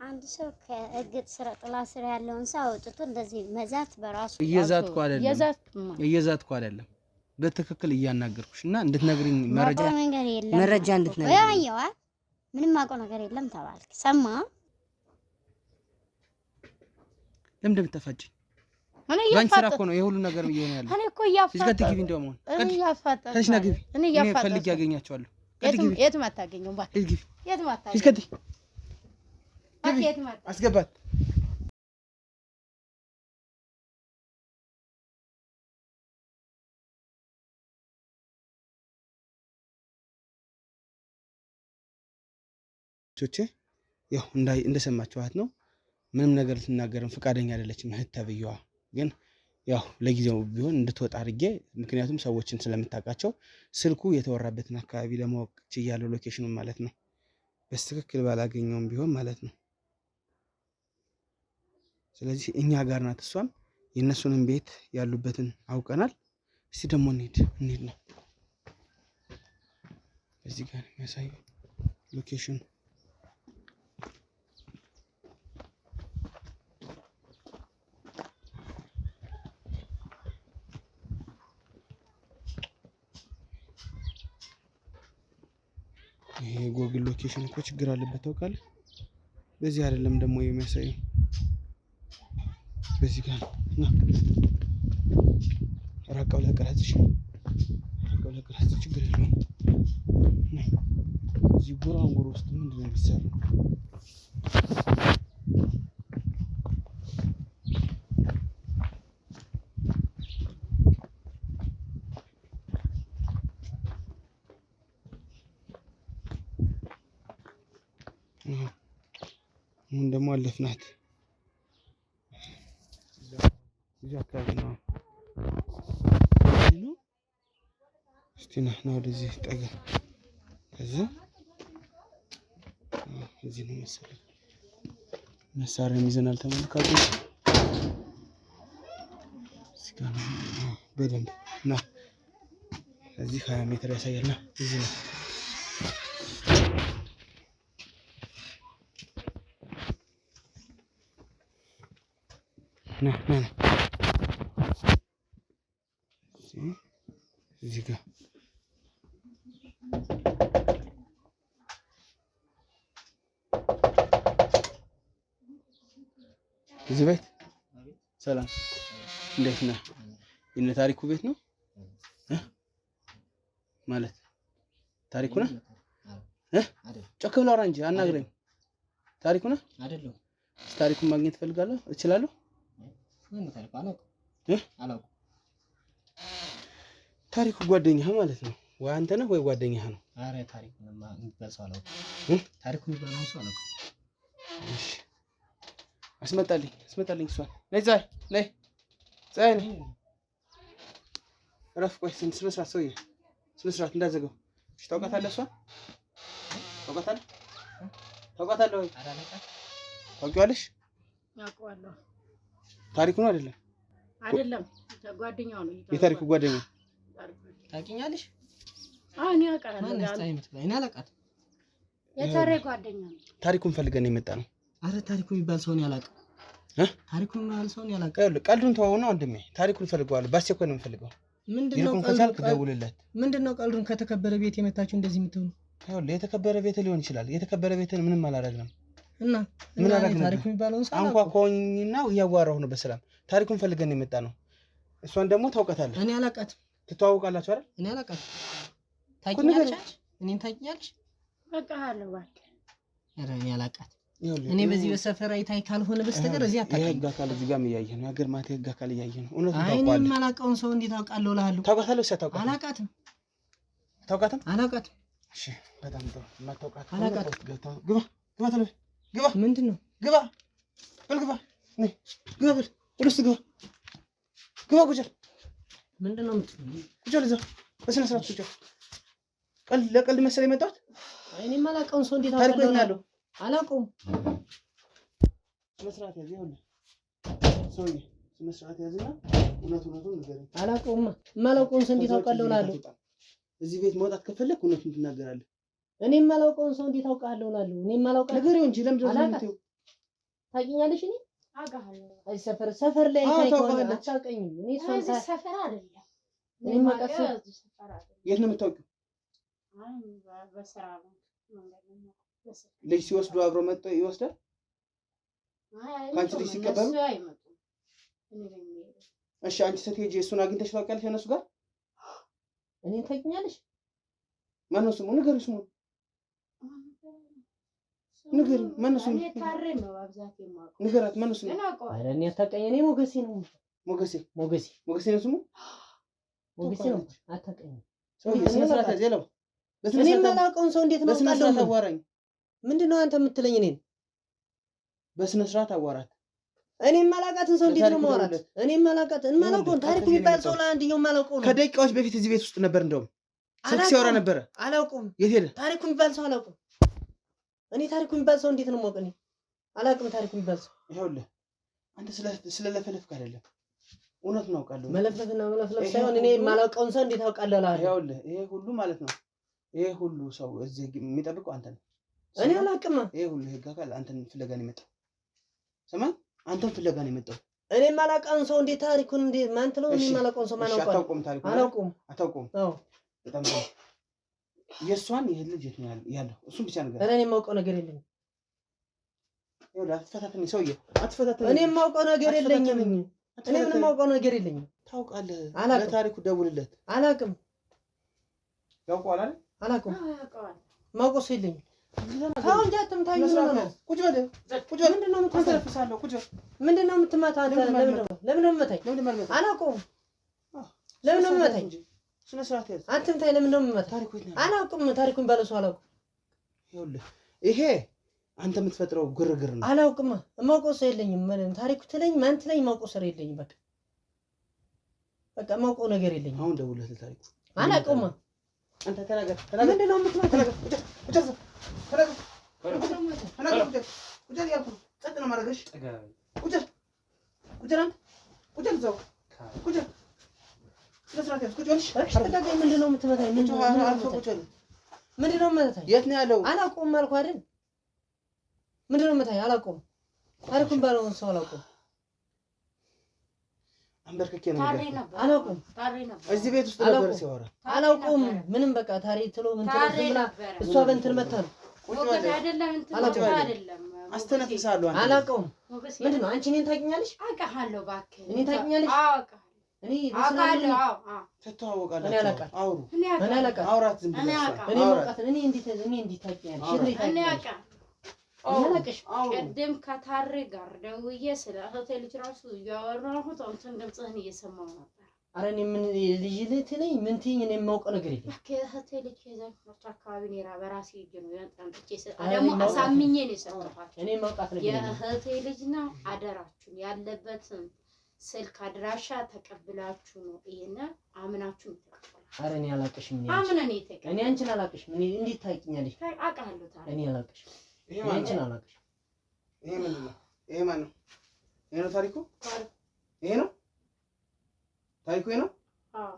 አንድ ሰው ከእግጥ ስራ ጥላ ስራ ያለውን ሰው አውጥቶ እንደዚህ መዛት በራሱ እየዛትኩ አይደለም በትክክል እያናገርኩሽ እና እንድትነግሪኝ መረጃ እንድትነግሪኝ ያያዋ ምንም ማውቀው ነገር የለም ተባልክ። ሰማ ለምን እንደምትፋጭኝ? ባንቺ ስራ እኮ ነው የሁሉ ነገር እየሆነ ያለው። እኔ እኮ እያፋጣ ግቢ እንደውም እኔ ፈልጌ ያገኛቸዋለሁ። የትም አታገኘውም። ባክ የትም አስገባት። ያው እንደሰማችኋት ነው። ምንም ነገር ልትናገርም ፈቃደኛ አይደለችም እህት ተብዬዋ። ግን ያው ለጊዜው ቢሆን እንድትወጣ አድርጌ፣ ምክንያቱም ሰዎችን ስለምታውቃቸው ስልኩ የተወራበትን አካባቢ ለማወቅ ችያለሁ፣ ሎኬሽኑን ማለት ነው። በትክክል ባላገኘውም ቢሆን ማለት ነው። ስለዚህ እኛ ጋር ናት እሷም፣ የእነሱንም ቤት ያሉበትን አውቀናል። እስቲ ደግሞ እንሂድ ነው እዚህ ጋር የሚያሳየው ሎኬሽኑ። ይሄ ጎግል ሎኬሽን እኮ ችግር አለበት ታውቃለህ። በዚህ አይደለም ደግሞ የሚያሳየው፣ በዚህ ጋር ነው። ራቀው ለቀራጽሽ ችግር የለውም። እዚህ ጉራንጉር ውስጥ ምንድን ነው የሚሰራው? አሁን ደግሞ አለፍናት። እዚህ አካባቢ ነው። እስቲ ና ወደዚህ ጠጋ። ከዛ እዚህ ነው መሰለኝ መሳሪያ ይዘናል ተመልካቾች። እዚህ ጋር ነው በደንብ ና። እዚህ 20 ሜትር ያሳያል። ና እዚህ ነው ና እዚህ ጋር እዚህ ቤት ሰላም፣ እንዴት ነህ? የእነ ታሪኩ ቤት ነው ማለት ታሪኩ ነህ? ጮክ ብለህ አውራ እንጂ አናግረኝ። ታሪኩ ነህ? አይደለም። ታሪኩን ማግኘት እፈልጋለሁ። እችላለሁ? ምን ታሪኩ አላውቅም። ታሪኩ ጓደኛህ ማለት ነው ወይ አንተ ነህ ወይ ጓደኛህ ነው? አረ ታሪኩንማ የሚባል ሰው አላውቅም። ታሪኩ የሚባል ሰው አላውቅም። እሺ አስመጣልኝ እሷን። ነይ ፀሐይ ነይ። እረፍ። ቆይ ስነ ስርዓት ሰውዬ፣ ስነ ስርዓት እንዳዘገው። እሺ ታውቃታለህ? እሷን ታውቃታለህ ወይ? ታውቂዋለሽ? ያውቀዋለሁ። ታሪኩ ነው አይደለም? ጓደኛው ነው። የታሪኩ ጓደኛ ታውቂኛለሽ? እኔ አውቃለሁ። እኔ አላውቃትም። የታሪኩ ጓደኛ ነው። ታሪኩን ፈልገን የመጣ ነው። አረ ታሪኩ የሚባል ሰውን ያላውቅም። ታሪኩ የሚባል ሰውን ያላውቅም። ይኸውልህ ቀልዱን ተወውና ወንድሜ ታሪኩን ፈልገዋለሁ። በአስቸኳይ ነው የምፈልገው። ምንድነው ቀልዱን? ምንድነው ቀልዱን? ከተከበረ ቤት የመታችሁ እንደዚህ የምትሆኑ? ይኸውልህ የተከበረ ቤት ሊሆን ይችላል። የተከበረ ቤትን ምንም አላደረግንም። እና ምን አደረግን? ታሪኩ የሚባለውን ሰው አንኳኳኝና እያዋራሁ ነው በሰላም። ታሪኩን ፈልገን የመጣ ነው። እሷን ደግሞ ታውቃታለህ? እኔ አላውቃትም። ትተዋወቃላችሁ አይደል? እኔ አላውቃትም። ታውቂኛለሽ? እኔን ታውቂኛለሽ? አውቃለሁ እባክህ። ኧረ እኔ አላውቃትም። እኔ በዚህ በሰፈር አይታይ ካልሆነ በስተቀር እዚህ አታውቅም። የህግ አካል እዚህ ጋርም እያየህ ነው። የሀገር ማታ የህግ አካል እያየህ ነው። እውነቱን ታውቃለህ? ታውቀዋለህ። እኔ የማላውቀውን ሰው እንዴት አውቃለሁ እልሃለሁ። ታውቃታለህ? አታውቃትም? አላውቃትም። አታውቃትም? እሺ በጣም ጥሩ። የማታውቃት ግባ ተለበ ግባ። ምንድን ነው? ግባ በል ግባ። ነይ ግባ በል ወደ ውስጥ ግባ። ግባ ቁጭ በል። ምንድን ነው የምትለው? ቁጭ በል እዛው በስነ ስርዓት ቁጭ በል። ለቀልድ መሰለኝ የመጣሁት። እኔ የማላውቀውን ሰው እንዴት ታሪኩ አውቃለሁ? የት ነው ያለው? አላውቀውም። ስነ ስርዓት ያዝ። ይኸውልህ ሰውዬ ስነ ስርዓት ያዝና እውነቱን ንገረኝ። አላውቀውማ። የማላውቀውን ሰው እንዴት አውቃለሁ እላለሁ? እዚህ ቤት መውጣት ከፈለክ እውነቱን ትናገራለህ። እኔ የማላውቀውን ሰው እንዴት አውቃለሁ እላለሁ? እኔ የማላውቀው ንገረኝ እንጂ ለምንድን ነው የምትይው? ታውቂኛለሽ? እኔ አውቃለሁ። እዚህ ሰፈር ላይ አይታይ ከሆነ ታውቃለች። አታውቀኝም። እኔ እዚህ ሰፈር አይደለም። እኔ ማቀስ የት ነው የምታውቂው? በስራ ነው። ልጅ ሲወስዱ አብሮ መጥቶ ይወስዳል። ከአንቺ ልጅ ሲቀበሉ እሺ፣ አንቺ ስትሄጂ እሱን አግኝተሽ ታውቂያለሽ? እነሱ ጋር እኔን ታውቂኛለሽ? ማነው ስሙ? ንገሪኝ ስሙን ንገሪኝ። ማነው ስሙ? ንገራት። ማነው ስሙ? ኧረ እኔ አታውቀኝ። እኔ ሞገሴ ነው። ሞገሴ ነው ስሙ። ሞገሴ ነው። አታውቀኝም። በስነ ስርዓት ያዝ። የለው እኔ የማላውቀውን ሰው እንዴት ነው በስነ አውቃለሁ? ስርዓት አዋራኝ። ምንድን ነው አንተ የምትለኝ? እኔን በስነ ስርዓት አዋራት። እኔ የማላውቃትን ሰው እንዴት ነው ማውራት? እኔ የማላውቀውን ታሪኩ የሚባል ሰው ለአንድኛው የማላውቀው ነው። ከደቂቃዎች በፊት እዚህ ቤት ውስጥ ነበር። እንደውም ስልክ ሲያወራ ነበረ። አላውቀውም። የት ሄደ? ታሪኩ የሚባል ሰው አላውቀውም። እኔ ታሪኩ የሚባል ሰው እንዴት ነው የማውቅ? እኔ አላውቅም ታሪኩ የሚባል ሰው። ይኸውልህ አንተ ስለለፈለፍክ አይደለም፣ እውነቱን አውቃለሁ። መለፍለፍና መለፍለፍ ሳይሆን እኔ የማላውቀውን ሰው እንዴት አውቃለሁ እላለሁ። ይኸውልህ ይሄ ሁሉ ማለት ነው፣ ይሄ ሁሉ ሰው እዚህ የሚጠብቀው አንተ ነው። እኔ አላውቅም። ይሄ ሁሉ ህግ አካል አንተን ፍለጋ ነው የመጣው። ሰማኝ፣ አንተን ፍለጋ ነው የመጣው። እኔ የማላውቀውን ሰው እንዴት ታሪኩን እንዴት ማን ትለው? እኔ የማላውቀውን ሰው ማን አውቃለሁ? አታውቀውም። ታሪኩን አታውቀውም። አዎ በጣም ጥሩ። የእሷን ይሄ ልጅ የት ነው ያለው? እሱን ብቻ ነገር እኔ የማውቀው ነገር የለኝም። ይኸውልህ አትፈታተኝ፣ ሰውዬ አትፈታተኝ። እኔ የማውቀው ነገር የለኝም። እኔ ምንም የማውቀው ነገር የለኝም። ታውቃለህ? አላውቅም። ለታሪኩ ደውልለት። አላውቅም። ያውቀዋል አይደል? አላውቅም። የማውቀው ሰው የለኝም። ታው እንጂ አትምታኝ። ቁጭ በል ቁጭ በል። ምንድን ነው የምትተነፍሳለሁ? ቁጭ በል። ምንድን ነው የምትመታ አንተ? ለምን ነው የምመታኝ? አላውቀውም። ለምን ነው የምመታኝ? ስነ ስርዓት ያዝ። አትምታኝ። ለምን ነው የምመታ? አላውቅም። ታሪኩን ባለ ሰው አላውቅም። ይኸውልህ ይሄ አንተ የምትፈጥረው ግርግር ነው። አላውቅም። የማውቀው ሰው የለኝም። ምንም ታሪኩ ትለኝ ማን ትለኝ የማውቀው ሰው የለኝም። በቃ የማውቀው ነገር የለኝም። አሁን ደውልለት ለታሪኩ። አላውቀውም። አንተ ተናገር። ምንድን ነው የምትመታኝ? የት ነው ያለው? አላውቀውም አልኩህ አይደል? ምንድን ነው የምታኝ? አላውቀውም። ታሪኩን ባለውን ሰው አላውቀውም። አንበርክኬ ነው አላውቅም። እዚህ ቤት ውስጥ ነበር ሲያወራ አላውቅም። ምንም በቃ ታሪ ትሎ ምን ትረዝምና እሷ በእንትን መታ ነው አይደለም እንትን አይደለም አስተነፍሳለሁ። አላውቅም። ምንድን ነው አንቺ እኔን ታውቂኛለሽ? አውቃለሁ እባክህ እኔን ታውቂኛለሽ? አውቃለሁ እኔ አውቃለሁ። ትተዋወቃላችሁ? እኔ አላውቃም። አውሩ። እኔ አላውቃም። አውራት ዝም ብለሽ እኔ ማውቃት እኔ እንዴት ታውቂኛለሽ? እኔ አውቃለሁ። ቅድም ከታሬ ጋር ደውዬ ስለ እህቴ ልጅ ራሱ እያወራሁት አንተን ድምፅህን እየሰማሁ ነበር። ኧረ እኔ ምን ልጅ ልትለኝ ምን ትይኝ? እኔ የማውቀው ነገር የለም። ከእህቴ ልጅ የዘንድሮች አካባቢ እኔ በራሴ እጅ ነው ያንጠንጥቼ ደግሞ አሳምኜ ነው የሰጠኋቸው። እኔ የማውቃት ነገር የለም። የእህቴ ልጅ ነው። አደራችሁን ያለበትን ስልክ አድራሻ ተቀብላችሁ ነው ይሄን አምናችሁ ተቀበሉ። ኧረ እኔ አላውቅሽም። አምነን የተቀበሉ እኔ አንቺን አላውቅሽም። እኔ እንዴት ታውቂኛለሽ? አውቃለሁ ታዲያ እኔ አላውቅሽም። እኔ አንቺን አላውቅሽም። ይሄ ምንድን ነው? ይሄ ማን ነው? ይሄ ነው ታሪኩ? ይሄ ነው ታሪኩ? ይሄ ነው? አዎ።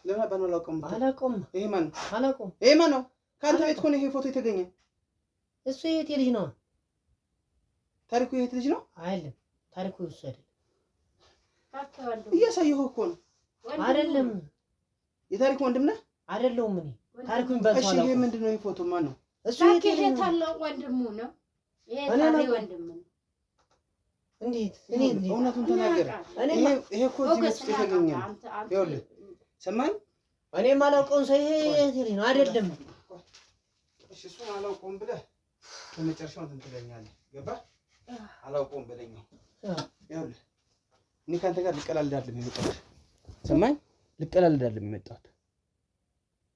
ለምን አባን አላውቅም? አላውቅም። ይሄ ማን ነው? አላውቅም። ይሄ ማን ነው? ካንተ ቤት እኮ ነው ይሄ ፎቶ የተገኘ። እሱ የእህቴ ልጅ ነው። ታሪኩ የእህቴ ልጅ ነው? አይደለም ታሪኩ እሱ አይደለም። እያሳየሁ እኮ ነው። አይደለም የታሪኩ ወንድም ነህ? አይደለሁም እኔ ታሪኩን በልቷል። እሺ ይሄ ምንድን ነው? ይሄ ፎቶ ማን ነው? እሱ ይሄ ታላቅ ወንድሙ ነው። ይሄ ታላቅ ወንድሙ ነው። እንዴት? እኔ እውነቱን ተናገር። ይሄ እኮ እዚህ ቤት ውስጥ የተገኘ ነው። ይኸውልህ ሰማኝ። እኔ የማላውቀውን ሰው ይሄ እህቴ ልጅ ነው። አይደለም እሺ እሱን አላውቀውም ብለህ በመጨረሻው እንትን ትለኛለህ። ገባህ? አላውቀውም በለኝ ነው። ይኸውልህ እኔ ከአንተ ጋር ልቀላልድ አይደለም የመጣሁት። ሰማኝ? ልቀላልድ አይደለም የመጣሁት።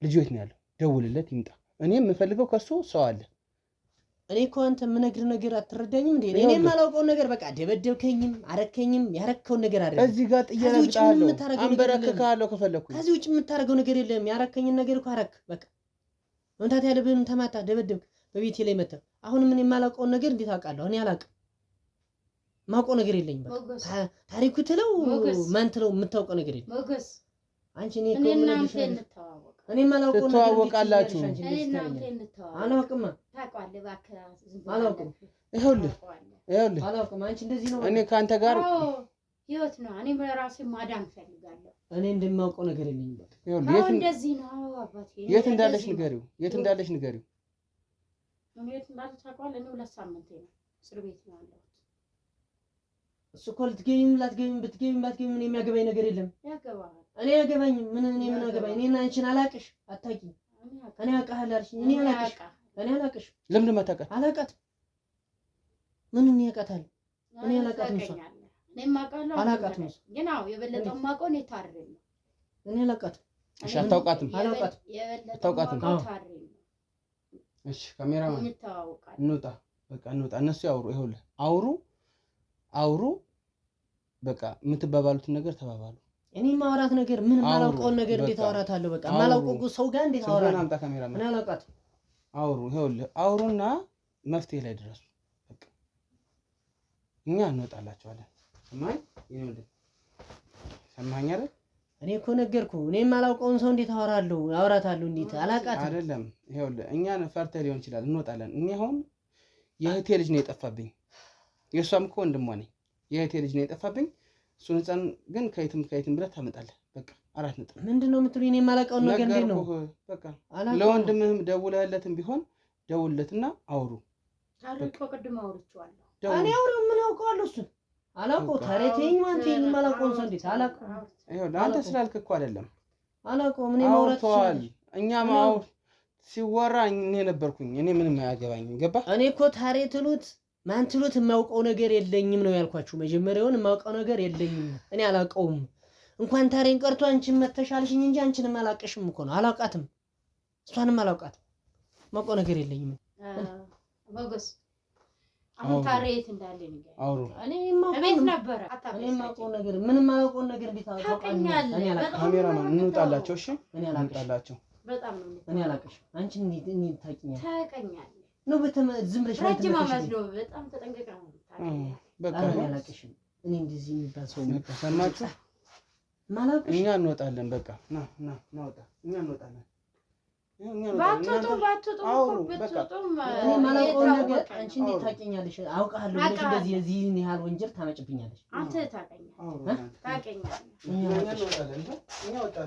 ልጁ የት ነው ያለው? ደውልለት ይምጣ። እኔ የምፈልገው ከሱ ሰው አለ። እኔ እኮ አንተ የምነግርህ ነገር አትረዳኝም እንዴ? እኔ የማላውቀውን ነገር በቃ ደበደብከኝም አረከኝም ያረከውን ነገር አይደለም። እዚህ ጋር ጥያቄ አንበረክካለሁ ከፈለኩኝ። ከዚህ ውጭ የምታረገው ነገር የለም። ያረከኝን ነገር እኮ አረክ። በቃ መምታት ያለብህን ተማታ፣ ደበደብክ፣ በቤቴ ላይ መተህ። አሁንም እኔ የማላውቀውን ነገር እንዴት አውቃለሁ? እኔ አላውቅም። ማውቀው ነገር የለኝም። በቃ ታሪኩ ትለው ማን ትለው የምታውቀው ነገር የለም። ሞገስ አንቺ እኔ እኮ ምን ልጅ እኔ ማላውቀው ነገር ትተዋወቃላችሁ? አላውቅም። ታውቃለህ እባክህ ዝም ብለህ አላውቅም። ይኸውልህ አላውቅም። አንቺ እንደዚህ ነው። እኔ ካንተ ጋር ህይወት ነው። እኔ በራሴ ማዳን ፈልጋለሁ። እኔ እንደማውቀው ነገር የለኝም። በቃ ይኸውልህ እንደዚህ ነው አባቴ። የት እንዳለሽ ንገሪው። የት እንዳለሽ ንገሪው። የት እንዳለሽ ታውቃለህ? እኔ 2 ሳምንት ነው እስር ቤት ነው ያለሁት። እሱ እኮ ልትገቢም ብትገቢም ባትገቢም እኔ የሚያገባኝ ነገር የለም። ያገባሃል። እኔ ያገባኝም ምን አገባኝ? እኔና አንቺን አላቅሽ አታውቂኝ። እኔ አውቃለሁ አልሽኝ። እኔ አላቅሽ። ለምን ማታውቃት? አላውቃትም። ምን እኔ አውቃታለሁ? እኔ አላውቃትም። እሷ እኔም አውቃለሁ። አላውቃትም። ግን አዎ የበለጠው የማውቀው እኔ ታሬ ነው። እኔ አላውቃትም። እሺ አታውቃትም? አላውቃትም። አታውቃትም? ታሬ ነው። እሺ ካሜራማን እንተዋወቃለን። እንውጣ። በቃ እንውጣ። እነሱ ያውሩ። ይኸውልህ አውሩ። በቃ የምትባባሉትን ነገር ተባባሉ። እኔ ማውራት ነገር ምን ማላውቀውን ነገር እንዴት አወራታለሁ? በቃ ማላውቀው ሰው ጋር እንዴት አወራታለሁ? አምጣ ካሜራማን። እኔ አላውቃትም። አውሩ። ይኸውልህ አውሩና መፍትሄ ላይ ድረሱ። በቃ እኛ እንወጣላችኋለን። ሰማኝ? ይኸውልህ ሰማኝ አይደል? እኔ እኮ ነገርኩህ። እኔ ማላውቀውን ሰው እንዴት አወራታለሁ? እንዴት አላውቃትም። አይደለም ይኸውልህ እኛን ፈርተህ ሊሆን ይችላል። እንወጣለን። እኔ አሁን የእህቴ ልጅ ነው የጠፋብኝ። የእሷም እኮ ወንድሟ ነኝ። የእህቴ ልጅ ነው የጠፋብኝ። እሱን ህፃን ግን ከየትም ብለህ ታመጣለህ። በቃ 4 ነጥብ። ምንድን ነው የምትሉኝ? እኔ የማላውቀውን ነገር እንዴት ነው? በቃ ለወንድምህም ደውለህለትም ቢሆን ደውልለትና አውሩ። ታሪኩ ቅድም አውርቼዋለሁ። እኔ አውሬው ምን አውቀዋለሁ? እሱን አላውቀው። ታሪቴኝ ማንቴኝ የማላውቀውን ሰው እንዴት አላውቀው? ይኸውልህ አንተ ስላልክ እኮ አይደለም። አላውቀውም። እኔ ማውራት እኛ ሲወራ እኔ ነበርኩኝ። እኔ ምንም አያገባኝም። ገባህ? እኔ እኮ ታሬ ትሉት ማን ትሉት የማውቀው ነገር የለኝም ነው ያልኳችሁ። መጀመሪያውን የማውቀው ነገር የለኝም። እኔ አላውቀውም። እንኳን ታሬን ቀርቶ አንቺን መተሻልሽኝ እንጂ አንቺንም አላውቅሽም እኮ ነው። አላውቃትም። እሷንም አላውቃትም። የማውቀው ነገር የለኝም። ሞገስ አሁን ታሬ የት እንዳለ ንገረኝ። አውሩ። እኔ ቤት ነበረ። እኔ የማውቀው ነገር ምንም የማውቀው ነገር እንዴት ታውቃለህ? እኔ አላውቅም። ካሜራማን እንውጣላቸው። እሺ እኔ አላውቅም። በጣም ነው እኔ አላውቅሽም። አንቺ እንዴት ታውቂኛለሽ? ታውቀኛለህ ነው ዝም ብለሽ ረጅም ዓመት ነው። በጣም ተጠንቀቀህ ነው ታውቃለህ። በቃ እኔ አላውቅሽም። እኔ እንደዚህ የሚባል ሰው ነው። ሰማችሁ? ማላውቅሽ እኛ እንወጣለን። በቃ ና ወጣ። እኛ እንወጣለን። ባትወጡ እኔ ማላውቀውን ነገር አንቺ እንዴት ታውቂኛለሽ? አውቃለሁ ብለሽ እንደዚህ የዚህን ያህል ወንጀል ታመጭብኛለሽ? አንተ ታውቀኛለህ።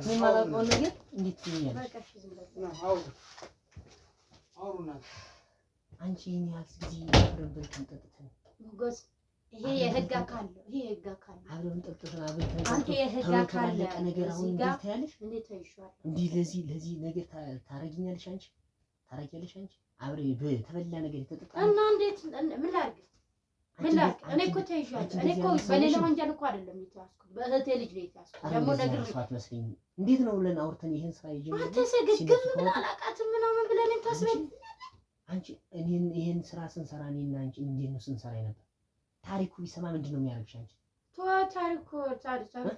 እኔ ማላውቀውን ነገር እንዴት ትይኛለሽ? አንቺ ይሄን ያህል ጊዜ አብረን ጠጥተን ሞገስ፣ ይሄ የህግ አካል ነው። ይሄ የህግ አካል ነው። አብረን ጠጥተን አብረን አንተ የህግ አካል ነገር አሁን እንዴት ታያለሽ? እንዴት ታይሻል? እንዲህ ለዚህ ነገር ታረጊኛለሽ? አንቺ ታረጊያለሽ? አንቺ አብሬ በተበላ ነገር የተጠጣ እና እንዴት ምን ላድርግ? እኔ እኮ ተይዣለሁ። እኔ እኮ በሌላ ወንጀል እኮ አይደለም የተያዝኩት፣ በእህቴ ልጅ ነው የተያዝኩት። ደግሞ ነገር አትመስለኝም። እንዴት ነው ብለን አውርተን ይሄን ስራ ይጀምራል? አንተ ሰግግም ምን አላውቃትም ምናምን ብለን ታስበል። አንቺ ይሄን ስራ ስንሰራ እኔና አንቺ እንዴት ነው ስንሰራ ነበር? ታሪኩ ቢሰማ ምንድን ነው የሚያደርግሽ? አንቺ ታሪኩ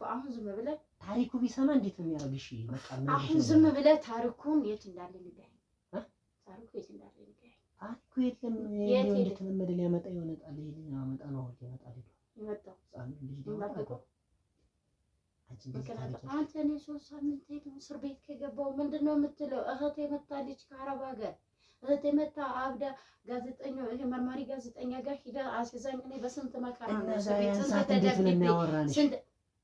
አሁን ዝም ብለህ ታሪኩ ቢሰማ እንዴት ነው የሚያደርግሽ? በቃ አሁን ዝም ብለህ ታሪኩን የት እንዳለ ንገረኝ። ታሪኩ የት እንዳለ ንገረኝ። ታሪኩ የለም ይሄን እንደተለመደ ሊያመጣ ይወጣል። ይሄን ያመጣ ነው ይመጣል ይመጣው አንቺ አንተ እኔ 3 ሳምንት ሄዶ እስር ቤት ከገባው ምንድነው የምትለው? እህቴ መታለች ከአረብ ሀገር እህቴ መታ አብዳ ጋዜጠኛው ይሄ መርማሪ ጋዜጠኛ ጋር ሄዳ አስይዛኝ እኔ በስንት መከራ ነው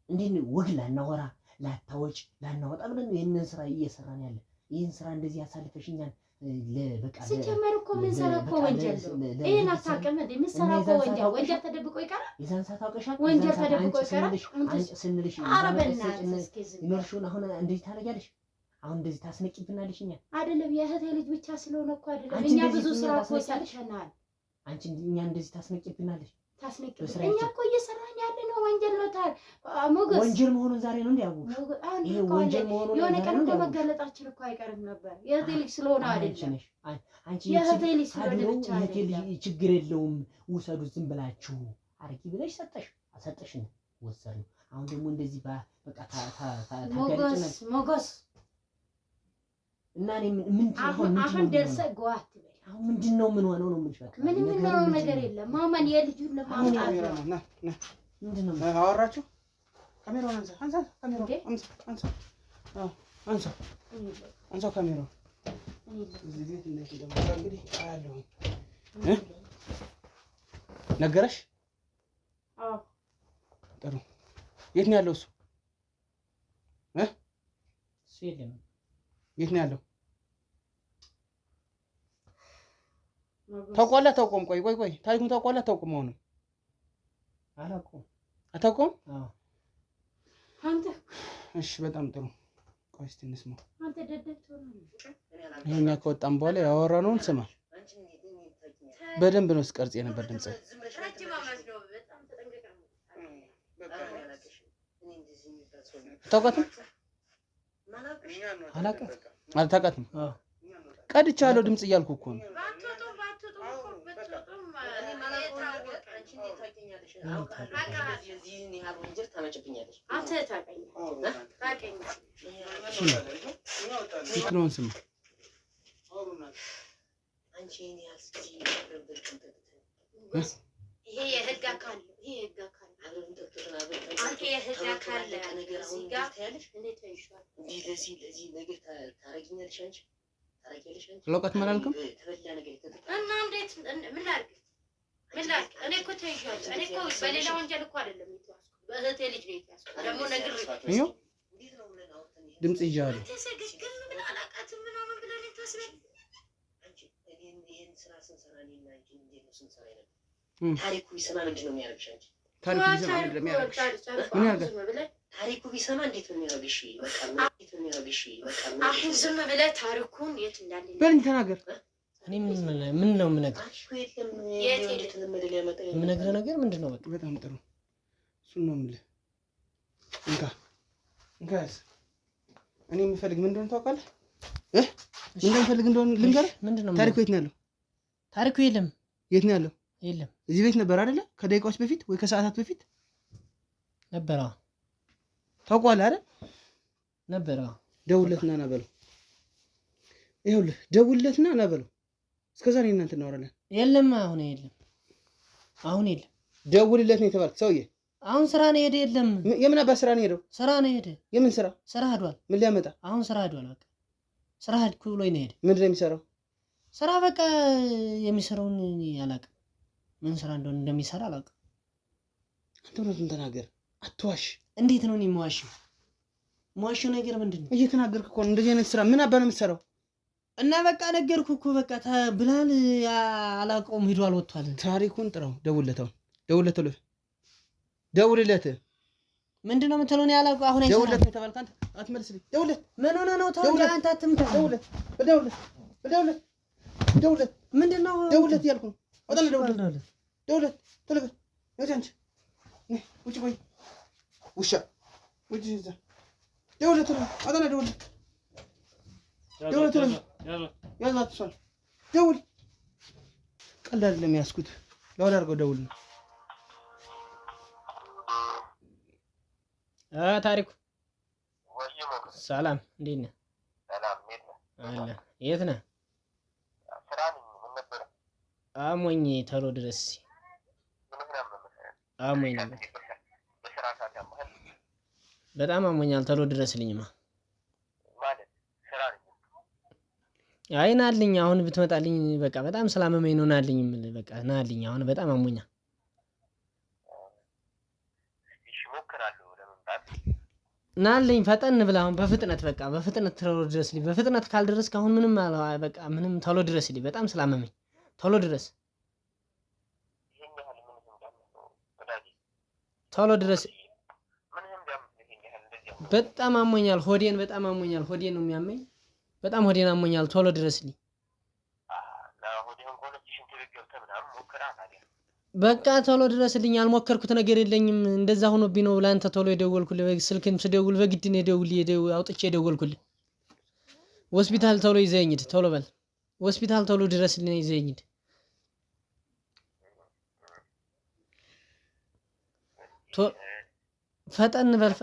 እንዴት ነው ወግ ላናወራ ላታወጭ ላናወጣ ብለን ይሄንን ስራ እየሰራን ያለ ይሄን ስራ እንደዚህ ያሳልፈሽኛል ለበቃ ሲጀመር እኮ ምን ሰራ እኮ ወንጀል ነው። ይሄን አታውቅም እንዴ? ምን ሰራ እኮ ወንጀል ተደብቆ ይቀራል። የዛን ሰዓት አውቀሻል። ወንጀል ተደብቆ ይቀራል። አንቺ ስንልሽ ይመርሹን አሁን እንደዚህ ታደርጊያለሽ። አሁን እንደዚህ ታስነቂብናለሽ። እኛ አይደለም የእህቴ ልጅ ብቻ ስለሆነ እኮ አይደለም እኛ ብዙ ስራ እኮ ሰርተናል። አንቺ እኛ እንደዚህ ታስነቂብናለሽ። እኛ እኮ እየሰራን ያለ ነው ወንጀል ነው። ሞገስ ወንጀል መሆኑን ዛሬ ነው እንዲያውቁ ይሄ ወንጀል መሆኑን የሆነ ቀን እኮ መገለጣችን እኮ አይቀርም ነበር። የእህቴ ልጅ ስለሆነ አይደለም። አንቺ የእህቴ ልጅ ስለሆነ ብቻ አይደለም። ችግር የለውም ውሰዱ ዝም ብላችሁ አርጊ ብለሽ ሰጠሽን ወሰድን። አሁን ደግሞ እንደዚህ በቃ ሞገስ እና እኔ ምን አሁን ደርሰህ ጓት በል። አሁን ምንድነው ምን ሆነው ነው የምልሽ? በቃ ምንም ነው ነገር የለም። ማማን የልጁን ለማምጣት ነው። ምንድነው አወራችሁ? ካሜራውን አንሳ ካሜራውን እዚህ ቤት እንደዚህ ደግሞ እንግዲህ አያለሁ። ነገረሽ? አዎ። ጥሩ። የት ነው ያለው እሱ? እሱ የለም። የት ነው ያለው? ታውቀዋለህ? አታውቀውም? ቆይ ታሪኩን ታውቀዋለህ? አታውቀውም? አሁንም አላውቀውም። አታውቀውም? አዎ። አንተ እሺ፣ በጣም ጥሩ። ቆይ እስኪ እንስማው። አንተ ደደብ ትሆናለህ። ይሄኛ ከወጣን በኋላ ያወራነውን ስማ። በደንብ ነው ስቀርጽ የነበር ድምጽ። ታውቃትም? አልታውቃትም? ቀድቻለሁ ድምጽ እያልኩ እኮ ነው። ፊክሮን ስማ። ይሄ የህግ አካል ነው። ይሄ የህግ አካል አንተ የህግ አካል እዚህ ጋር እንዴት ታይሻል? ለዚህ ነገር ታረጊኛለሽ አንቺ ታረጊያለሽ አንቺ ለውቀት ማላልኩም እና እንዴት ምን ላድርግ? እኔ እኮ ተይዣለሁ። እኔ እኮ በሌላ ወንጀል እኮ አይደለም የተያዝኩት፣ በእህቴ ልጅ ነው የተያዝኩት። ደግሞ ነግሬሽ ነው ድምጽ ይዣለሁ። ተሰግግም ምን አላውቃትም ምናምን ብለን ተስበል አንቺ ይሄን ስራ ስንሰራ እኔና አንቺ እንዴት ነው ስንሰራ ነበር? ታሪኩ ቢሰማ ምንድን ነው የሚያደርግሽ? አንቺ ታሪኩ ቢሰማ ምንድን ነው የሚያደርግሽ? ታሪኩ ቢሰማ እንዴት ነው የሚያደርግሽ? በቃ እንዴት ነው የሚያደርግሽ? በቃ አሁን ዝም ብለህ ታሪኩን የት እንዳለ በልኝ ተናገር። እኔ ምን ነው የምነግርሽ? የምነግርህ ነገር ምንድን ነው? በቃ በጣም ጥሩ። እሱን ነው የምልህ። እንካስ እኔ የምፈልግ ምን እንደሆነ ታውቃለህ? ምን እንደምፈልግ እንደሆነ ልንገርህ። ታሪኩ የት ነው ያለው? ታሪኩ የለም። የት ነው ያለው? የለም። እዚህ ቤት ነበር አይደለ? ከደቂቃዎች በፊት ወይ ከሰዓታት በፊት ነበር። ታውቀዋለህ አይደል? ነበር። ደውለትና ና በለው። ይኸውልህ ደውለትና ና በለው። እስከዛ እኔ እናንተ እናወራለን። የለም አሁን የለም። አሁን የለም። ደውልለት ነው የተባልክ ሰውዬ። አሁን ስራ ነው ሄደ። የለም። የምን አባ ስራ ነው ሄደው? ስራ ነው ሄደ። የምን ስራ? ስራ ሄዷል። ምን ሊያመጣ? አሁን ስራ ሄዷል። በቃ ስራ ሄድኩ ብሎ ይሄድ ምንድን ነው የሚሰራው? ስራ በቃ የሚሰራውን አላውቅም። ምን ስራ እንደሚሰራ አላውቅም። አንተ እውነቱን ተናገር፣ አትዋሽ። እንዴት ነው የምዋሽው? የምዋሽው ነገር ምንድን ነው? እየተናገርክ እኮ ነው። እንደዚህ አይነት ስራ ምን አባ ነው የምትሰራው? እና በቃ ነገርኩ እኮ በቃ ብላል አላውቀውም። ሄዷል ወጥቷል። ታሪኩን ጥራው። ደውልለት። ምንድነው የምትለው? ነው ያላውቀው። አሁን አይሰራም። ደውልለት ነው የተባልክ አንተ አትመልስልኝ። ደውልለት። ምን ሆነ ነው? ተው እንጂ አንተ አትምታ። ደውልለት። ምንድነው? ደውልለት እያልኩ ነው። ወጣ ደውልለት። ቶሎ በል። ወጪ አንቺ ውጭ ቆይ። ውሻ ውጭ እዛ ደውልለት። ወጣ ደውልለት። ያዛት ሰው ደውል። ቀልድ አይደለም ያስኩት። ለወደ አድርገው ደውል ነው። ታሪኩ ሰላም፣ እንዴት ነህ? አለ የት ነህ? አሞኝ ቶሎ ድረስ። አሞኝ ነበር በጣም አሞኛል። ቶሎ ድረስልኝማ። አይ ናልኝ፣ አሁን ብትመጣልኝ በቃ በጣም ስላመመኝ ነው። ናልኝ በቃ ናልኝ፣ አሁን በጣም አሞኛል። ናልኝ ፈጠን ብለህ አሁን በፍጥነት በቃ በፍጥነት ቶሎ ድረስልኝ። በፍጥነት ካልደረስክ አሁን ምንም በቃ ምንም ቶሎ ድረስልኝ። በጣም ስላመመኝ ቶሎ ድረስ፣ ቶሎ ድረስ። በጣም አሞኛል። ሆዴን በጣም አሞኛል። ሆዴን ነው የሚያመኝ። በጣም ሆዴን አሞኛል። ቶሎ ድረስልኝ። በቃ ቶሎ ድረስልኝ። አልሞከርኩት ነገር የለኝም። እንደዛ ሆኖብኝ ነው ላንተ ቶሎ የደወልኩልህ። ስልክም ስደውል በግድ ነው አውጥቼ የደወልኩልህ። ሆስፒታል ቶሎ ይዘኸኝ ሂድ። ቶሎ በል ሆስፒታል ቶሎ ድረስልኝ፣ ይዘኸኝ ሂድ። ፈጠን በል።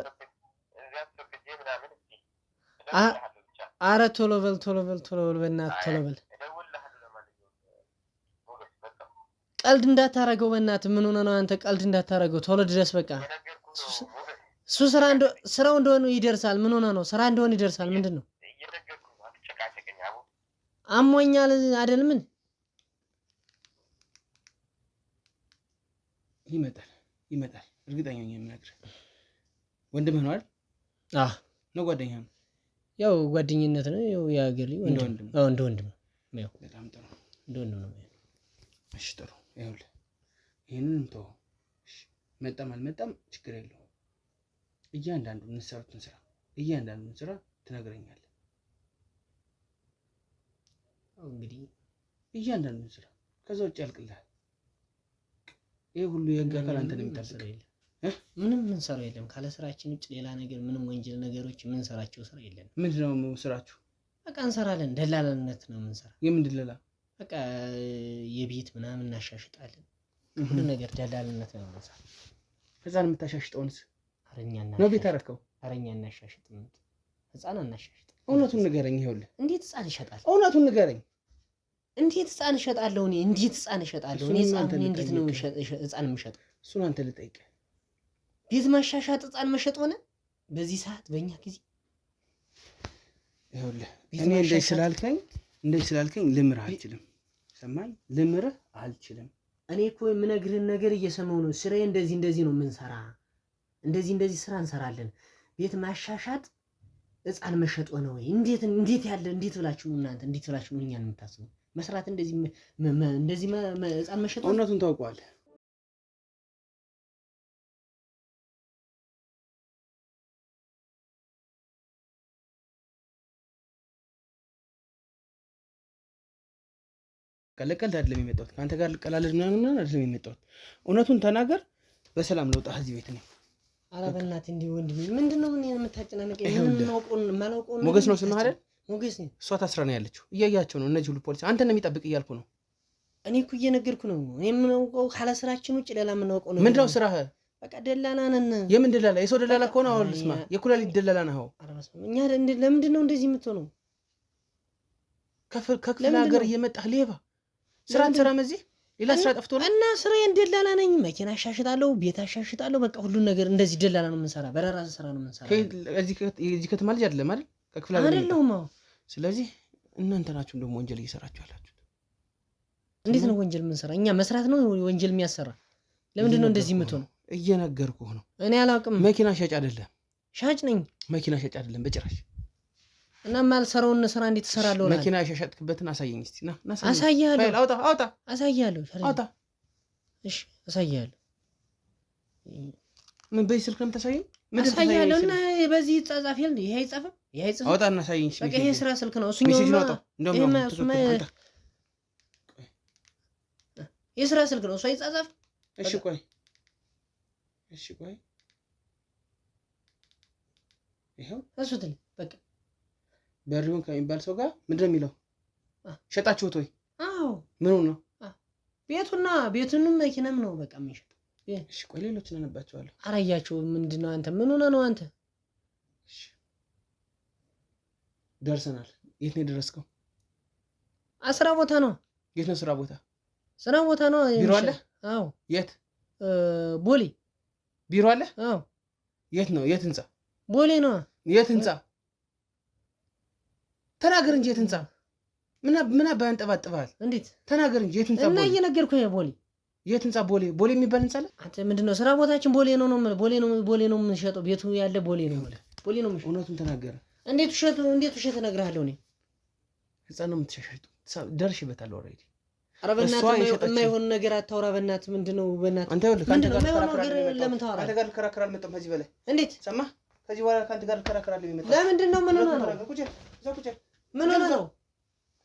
አረ ቶሎ በል በእናትህ ቶሎ በል። ቀልድ እንዳታረገው በእናትህ። ምን ሆነ ነው አንተ? ቀልድ እንዳታረገው፣ ቶሎ ድረስ በቃ። እሱ ስራው እንደሆነ ይደርሳል። ምን ሆነ ነው? ስራ እንደሆነ ይደርሳል። ምንድን ነው? አሞኛል አይደል? ምን ይመጣል። እርግጠኛ ነኝ የምነግርህ። ወንድምህ ነው አይደል? ነው ጓደኛ ነው? ያው ጓደኝነት ነው። ያው የሀገር ልጅ እንደ ወንድም ነው። ያው በጣም ጥሩ፣ እንደ ወንድም ነው። እሺ ጥሩ። ይኸውልህ ይሄንን ተው። እሺ መጣም አልመጣም ችግር የለውም። እያንዳንዱን ስራ ትነግረኛለህ። እንግዲህ እያንዳንዱን ስራ ከዛ ውጭ ያልቅልሃል። ይሄ ሁሉ የህግ አካል አንተ ነው የሚጠብቀው። ምንም ምን ሰራው የለም። ካለ ስራችን ውጭ ሌላ ነገር ምንም ወንጀል ነገሮች ምን ሰራቸው ስራ የለም። ምንድነው ስራችሁ? በቃ እንሰራለን። ደላላነት ነው የምንሰራ። የምን ደላላ? በቃ የቤት ምናምን እናሻሽጣለን። ሁሉ ነገር ደላላነት ነው የምንሰራ። ህፃን የምታሻሽጠውንስ አረኛና ነው ቤት አረከው? አረኛ እናሻሽጥ። ህፃን እናሻሽጥ። እውነቱን ንገረኝ። ይኸውልህ እንዴት ህፃን ይሸጣል? እውነቱን ንገረኝ። እንዴት ህፃን እሸጣለሁ? እኔ እንዴት ህፃን እሸጣለሁ? እኔ ህፃን እንዴት ነው ህፃን የምሸጠው? እሱን አንተ ልጠይቅህ። ቤት ማሻሻጥ ህፃን መሸጥ ሆነ በዚህ ሰዓት በእኛ ጊዜ? ይኸውልህ እኔ እንደዚህ ስላልከኝ ልምርህ አልችልም። ሰማኝ? ልምርህ አልችልም። እኔ እኮ የምነግርህን ነገር እየሰማሁ ነው። ስራዬ እንደዚህ ነው የምንሰራ። እንደዚህ ስራ እንሰራለን። ቤት ማሻሻጥ ህፃን መሸጥ ሆነ ወይ? እንዴት ብላችሁ እናንተ እንዴት ብላችሁ ነው እኛን የምታስቡ? መስራት እንደዚህ ህፃን መሸጥ? እውነቱን ታውቀዋለህ። ቀለቀል አይደለም የመጣሁት ከአንተ ጋር ልቀላለድ ምናምን አይደለም የመጣሁት። እውነቱን ተናገር። በሰላም ልውጣ እዚህ ቤት ነው። ኧረ በእናትህ እንዲህ ወንድሜ ምንድነው ምን የምታጨናነቀኝ? የማላውቀውን ሞገስ ነው ስምህ አይደል? ሞገስ ነኝ። እሷ ታስራ ነው ያለችው። እያያቸው ነው እነዚህ ሁሉ ፖሊስ። አንተ ነው የሚጠብቅ እያልኩ ነው። እኔ እኮ እየነገርኩ ነው። የምናውቀው ካለ ስራችን ውጭ ሌላ የምናውቀው ነው። ምንድነው ስራህ? በቃ ደላላ ነን። የምን ደላላ? የሰው ደላላ ከሆነ አሁን ልስማ። የኩላሊት ደላላ ነህ። እኛ ለምንድን ነው እንደዚህ የምትሆነው? ከክፍለ ሀገር እየመጣህ ሌባ ስራ ትሰራም እዚህ ሌላ ስራ ጠፍቶ ነው። እና ስራዬን ደላላ ነኝ። መኪና አሻሽጣለሁ፣ ቤት አሻሽጣለሁ። በቃ ሁሉን ነገር እንደዚህ ደላላ ነው የምንሰራ። በራስ ስራ ነው የምንሰራ። እዚህ ከተማ ልጅ አይደለም አይደል? ከክፍለ ሀገር አይደለሁም። ስለዚህ እናንተ ናችሁ ደግሞ ወንጀል እየሰራችሁ ያላችሁት። እንዴት ነው ወንጀል የምንሰራ? እኛ መስራት ነው ወንጀል የሚያሰራ? ለምንድን ነው እንደዚህ የምትሆነው? እየነገርኩህ ነው። እኔ አላውቅም። መኪና ሻጭ አይደለም። ሻጭ ነኝ። መኪና ሻጭ አይደለም በጭራሽ። እና ማልሰራውን ስራ እንዴት እሰራለሁ? መኪና ያሻሻጥክበትን አሳየኝ እስቲ። ና አሳያለሁ። አውጣ አሳያለሁ። አውጣ። እሺ አሳያለሁ። ምን በይ ስልክ ነው የምታሳየኝ? አሳያለሁ። እና በዚህ ይጻጻፍ ይል ይሄ አይጻፍም? ይሄ አይጻፍም? አውጣ እና አሳየኝ። በቃ ይሄ ስራ ስልክ ነው። እሱኛው የስራ ስልክ ነው። እሱ አይጻጻፍ። እሺ ቆይ ይሄው እሱትን በቃ በሪውን ከሚባል ሰው ጋር ምንድን ነው የሚለው? ሸጣችሁት ወይ? አዎ። ምኑ ነው? ቤቱንም መኪናም ነው በቃ የሚሸጥ። እሺ ቆይ ሌሎችን አነባቸዋለሁ። አራያቸው ምንድነው? አንተ ምን ሆነ ነው አንተ? እሺ ደርሰናል። የት ነው የደረስከው? ስራ ቦታ ነው። የት ነው ስራ ቦታ? ስራ ቦታ ነው። ቢሮ አለ? አዎ። የት? ቦሌ ቢሮ አለ? አዎ። የት ነው? የት ህንጻ? ቦሌ ነው። የት ህንጻ? ተናገር እንጂ የት ህንጻ? ምን አባ ያንጠባጥባል? እንዴት? ተናገር እንጂ የት ህንጻ? እና እየነገርኩህ ቦሌ። የት ህንጻ? ቦሌ የሚባል ህንጻ አለ? አንተ ምንድነው? ስራ ቦታችን ቦሌ ነው። ቦሌ ነው የምንሸጠው። ቤቱ ያለ ቦሌ ነው። ቦሌ ነው የምንሸጠው። እውነቱን ተናገረ። እንዴት ውሸት እነግርሃለሁ? እኔ ህንጻ ነው የምትሸሸጡ። ደርሽበታል ኦልሬዲ። ኧረ በእናትህ የማይሆን ነገር አታውራ። በእናትህ ምንድነው? በእናትህ አንተ ይኸውልህ ከአንተ ጋር ለምን ታወራለህ? አንተ ጋር ልከራከር አልመጣም ከዚህ በላይ። እንዴት ሰማህ? ከዚህ በኋላ ከአንተ ጋር ልከራከር አልመጣም። ለምንድን ነው? ምን ሆነ ነው? ምን ሆነ ነው?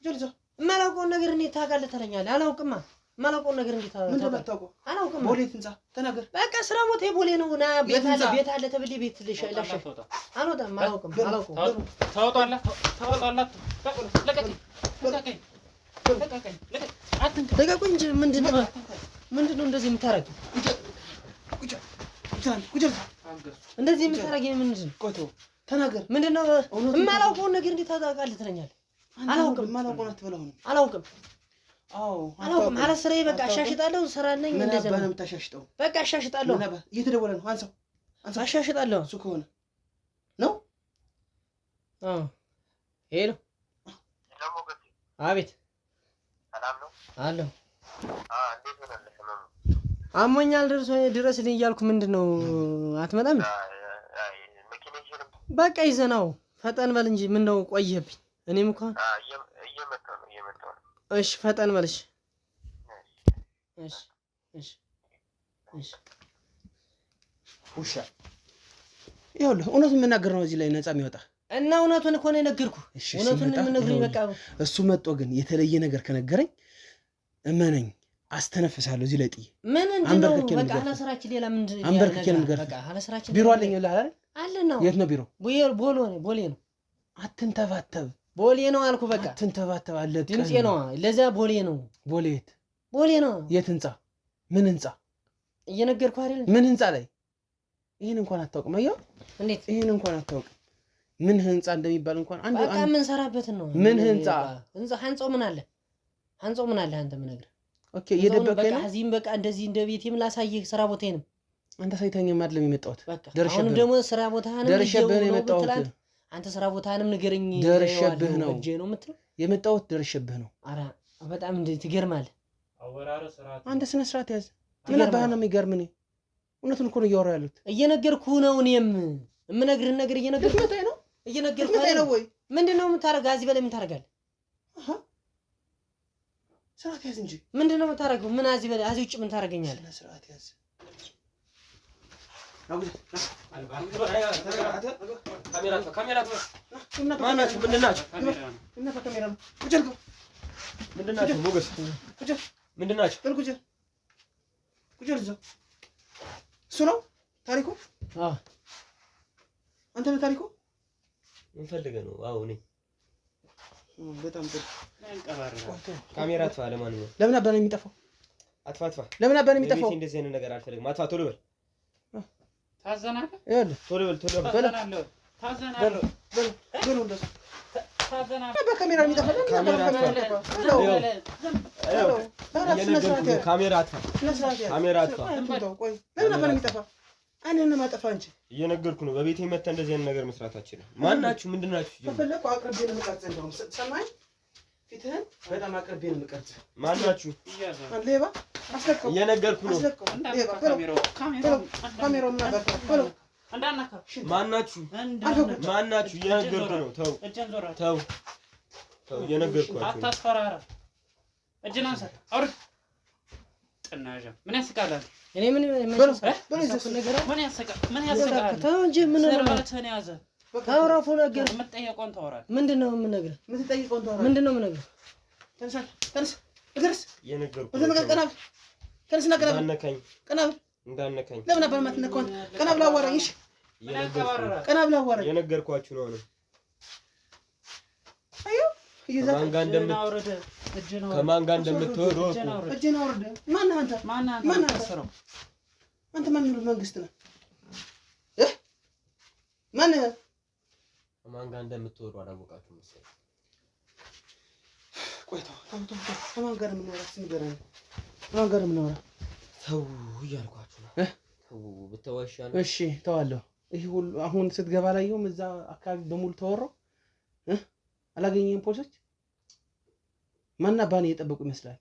ቁጭ የማላውቀውን ነገር እንዴት ታውቃለህ ትለኛለህ? አላውቅማ። የማላውቀውን ነገር እንዴት ታውቃለህ? አላውቅም። ቦሌ ህንጻ ተናገር። በቃ ስራ ቦታ ቦሌ ነው። ና ቤት አለ ተብዬ ቤት ልሻላሽ አልወጣም። አላውቅም። ታወጣለህ። ለቀቁኝ እንጂ ምንድነው እንደዚህ የምታረጊው? እንደዚህ የምታረጊው ምንድን ነው? ቆይ ተናገር። ምንድነው? የማላውቀውን ነገር እንዴት ታውቃለህ ትለኛለህ? አላውቅም። የማላውቀውን አትበላው ነው። አላውቅም። አላውቅም። አለ ስራዬ በቃ አሻሽጣለሁ። ስራ ነኝ። እንደዚህ ነው የምታሻሽጠው? በቃ አሻሽጣለሁ። እየተደወለ ነው። አንሳው። አሻሽጣለሁ። እሱ ከሆነ ነው። ሄሎ። አቤት። ሰላም ነው አለሁ። እንዴት ሆነልህ? አሞኛል ድረስልኝ እያልኩ ምንድነው አትመጣም? በቃ ይዘናው ፈጠን በል እንጂ ምነው ቆየህብኝ? እኔም እኮ እየመጣሁ ነው። እሺ ፈጠን በልሽ። እሺ ውሻ ይኸውልህ እውነቱን የምናገር ነው እዚህ ላይ ነፃ የሚወጣ እና እውነቱን እኮ ነው የነገርኩህ። እውነቱን የምነግርህ በቃ እሱ መጥቶ ግን የተለየ ነገር ከነገረኝ እመነኝ አስተነፍሳለሁ እዚህ ላይ ጥዬ። ምን እንደው በቃ አላስራችን ሌላ ምን አንበርክኬን ነገር በቃ አላስራችን ቢሮ አለኝ ይላል አይደል? አለ ነው። የት ነው ቢሮ? ቦሌ ነው። አትንተባተብ። ቦሌ ነው አልኩ። በቃ አትንተባተብ አለ። ድምጼ ነው ለዚያ ቦሌ ነው። ቦሌ የት? ቦሌ ነው። የት ህንጻ? ምን ህንጻ? እየነገርኩህ አይደል? ምን ህንጻ ላይ? ይሄን እንኳን አታውቅም። አየው እንዴት? ይሄን እንኳን አታውቅም። ምን ህንጻ እንደሚባል እንኳን አንድ በቃ ምን ሰራበትን ነው? ምን ህንጻ? ህንጻው ምን አለ? ህንጻው ምን አለ? አንተ ምን ነግረህ? ኦኬ እየደበቀኝ ነው። እዚህም በቃ እንደዚህ እንደ ቤቴም ላሳይህ ስራ ቦታዬንም። አንተ ሳይተኛም አይደለም የመጣሁት። አሁንም ደግሞ ስራ ቦታህንም ደርሼብህ ነው የመጣሁት። አንተ ስራ ቦታህንም ንገረኝ። ደርሼብህ ነው የምትለው? የመጣሁት ደርሼብህ ነው። ኧረ በጣም እንደ ትገርማለህ። አንተ ስነ ስርዓት ያዝ። ምን አባህ ነው የሚገርም? እኔ እውነቱን እኮ ነው እያወራሁ ያሉት። እየነገርኩህ ነው። እኔም የምነግርህን ነገር እየነገርኩህ ነው። እየነገርኩህ ነው ወይ? ምንድነው የምታረጋው? እዚህ በላይ ምን ታረጋለህ? ስርዓት ያዝ እንጂ። ምንድነው የምታረጋው? ምን እዚህ በላይ እዚህ ውጭ ምን ታረገኛለህ? ስርዓት ያዝ። ማናችሁ? ምንድን ናችሁ? ሞገስ ምንድን ናችሁ? እሱ ነው ታሪኩ? አንተ ነህ ታሪኩ? ምን ፈልገህ ነው? አዎ እኔ። በጣም ጥሩ። ካሜራ አጥፋ። ለማንኛውም ለምን አባ ነው የሚጠፋው? አጥፋ። ለምን አባ ነው የሚጠፋው? እንደዚህ አይነት ነገር አልፈልግም። አጥፋ። ቶሎ በል። ታዘናለህ? ይኸውልህ ቶሎ በል። ታዘናለህ? እንደሱ በካሜራ የሚጠፋው ካሜራ አጥፋ። ካሜራ አጥፋ። ካሜራ አጥፋ። ቆይ ለምን አባ ነው የሚጠፋው? እኔን ማጠፋ እንጂ እየነገርኩ ነው። በቤቴ መተህ እንደዚህ አይነት ነገር መስራት አትችልም። ማናችሁ? ምንድናችሁ? ከፈለኩ አቅርቤ ነው የምቀርጽህ። እንደውም ሰማኝ፣ ፊትህን በጣም አቅርቤ ነው የምቀርጽህ። ማናችሁ? ሌባ አስለቀው። እየነገርኩ ነው። ሌባ ካሜራው ምን አባታ በለው። ማናችሁ? ማናችሁ? እየነገርኩ ነው። ተው ተው ተው፣ እየነገርኳችሁ። አታስፈራራ። እጅን አንሳ። አውርድ። ጥናዣ ምን ያስቃላል? እኔ ምን ምን ያስቃል? ተው እንጂ ምን ነው ስርዓትህን ያዘ። ታውራፉ ነገር የምትጠየቀውን ታወራለህ። ምንድነው የምነግርህ? የምትጠይቀውን ታወራለህ። ምንድነው የምነግርህ? ተነሳ ተነስ እግርስ እየነገርኩ ወደ ነገር ቀና በል። ተነስና ቀና በል። እንዳነካኝ ቀና በል። እንዳነካኝ ለምን አባል ማትነካው? ቀና ብላ አዋራኝ። እሺ ቀና ብላ አዋራኝ። እየነገርኳችሁ ነው። አዩ ከማን ጋር እንደምትወሩ እጅን አውርድ። ማነህ አንተ? ማነህ አንተ? አንተ ማን ነው? መንግስት ነህ? ማነህ? ከማን ጋር እንደምትወሩ አላወቃችሁም መሰለኝ። ቆይ ተው። ከማን ጋር የምናወራ? ንገረኝ። ከማን ጋር የምናወራ? ተው እያልኳችሁ ነው። ተው ብትዋሻለሁ። እሺ ተዋለሁ። ይሄ ሁሉ አሁን ስትገባ ላየውም እዛ አካባቢ በሙሉ ተወራው አላገኘህም? ፖሊሶች ማና ባን እየጠበቁ ይመስላል።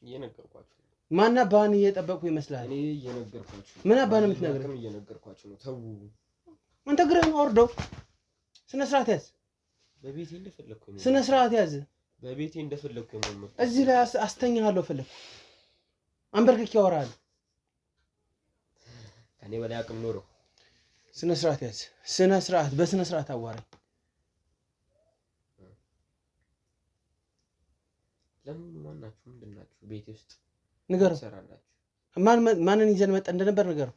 እየነገርኳችሁ ማና ባን እየጠበቁ ይመስላል። እኔ እየነገርኳችሁ ምን አባን የምትነግረኝ? እየነገርኳችሁ ነው። ተው አንተ ግረህን አውርደው። ስነ ስርዓት ያዝ። በቤቴ እንደፈለኩ ነው። ስነ ስርዓት ያዝ። በቤቴ እንደፈለኩ ነው። እዚህ ላይ አስተኛሃለሁ። ፈለክ አንበርክኬ አወራለሁ። ከኔ በላይ አቅም ኖረው። ስነ ስርዓት ያዝ። ስነ ስርዓት በስነ ስርዓት አዋራኝ። ለምን ማናችሁ? ምንድናችሁ? ቤቴ ውስጥ ንገረው። ሰራላችሁ። ማንን ይዘን መጣ እንደነበር ንገረው።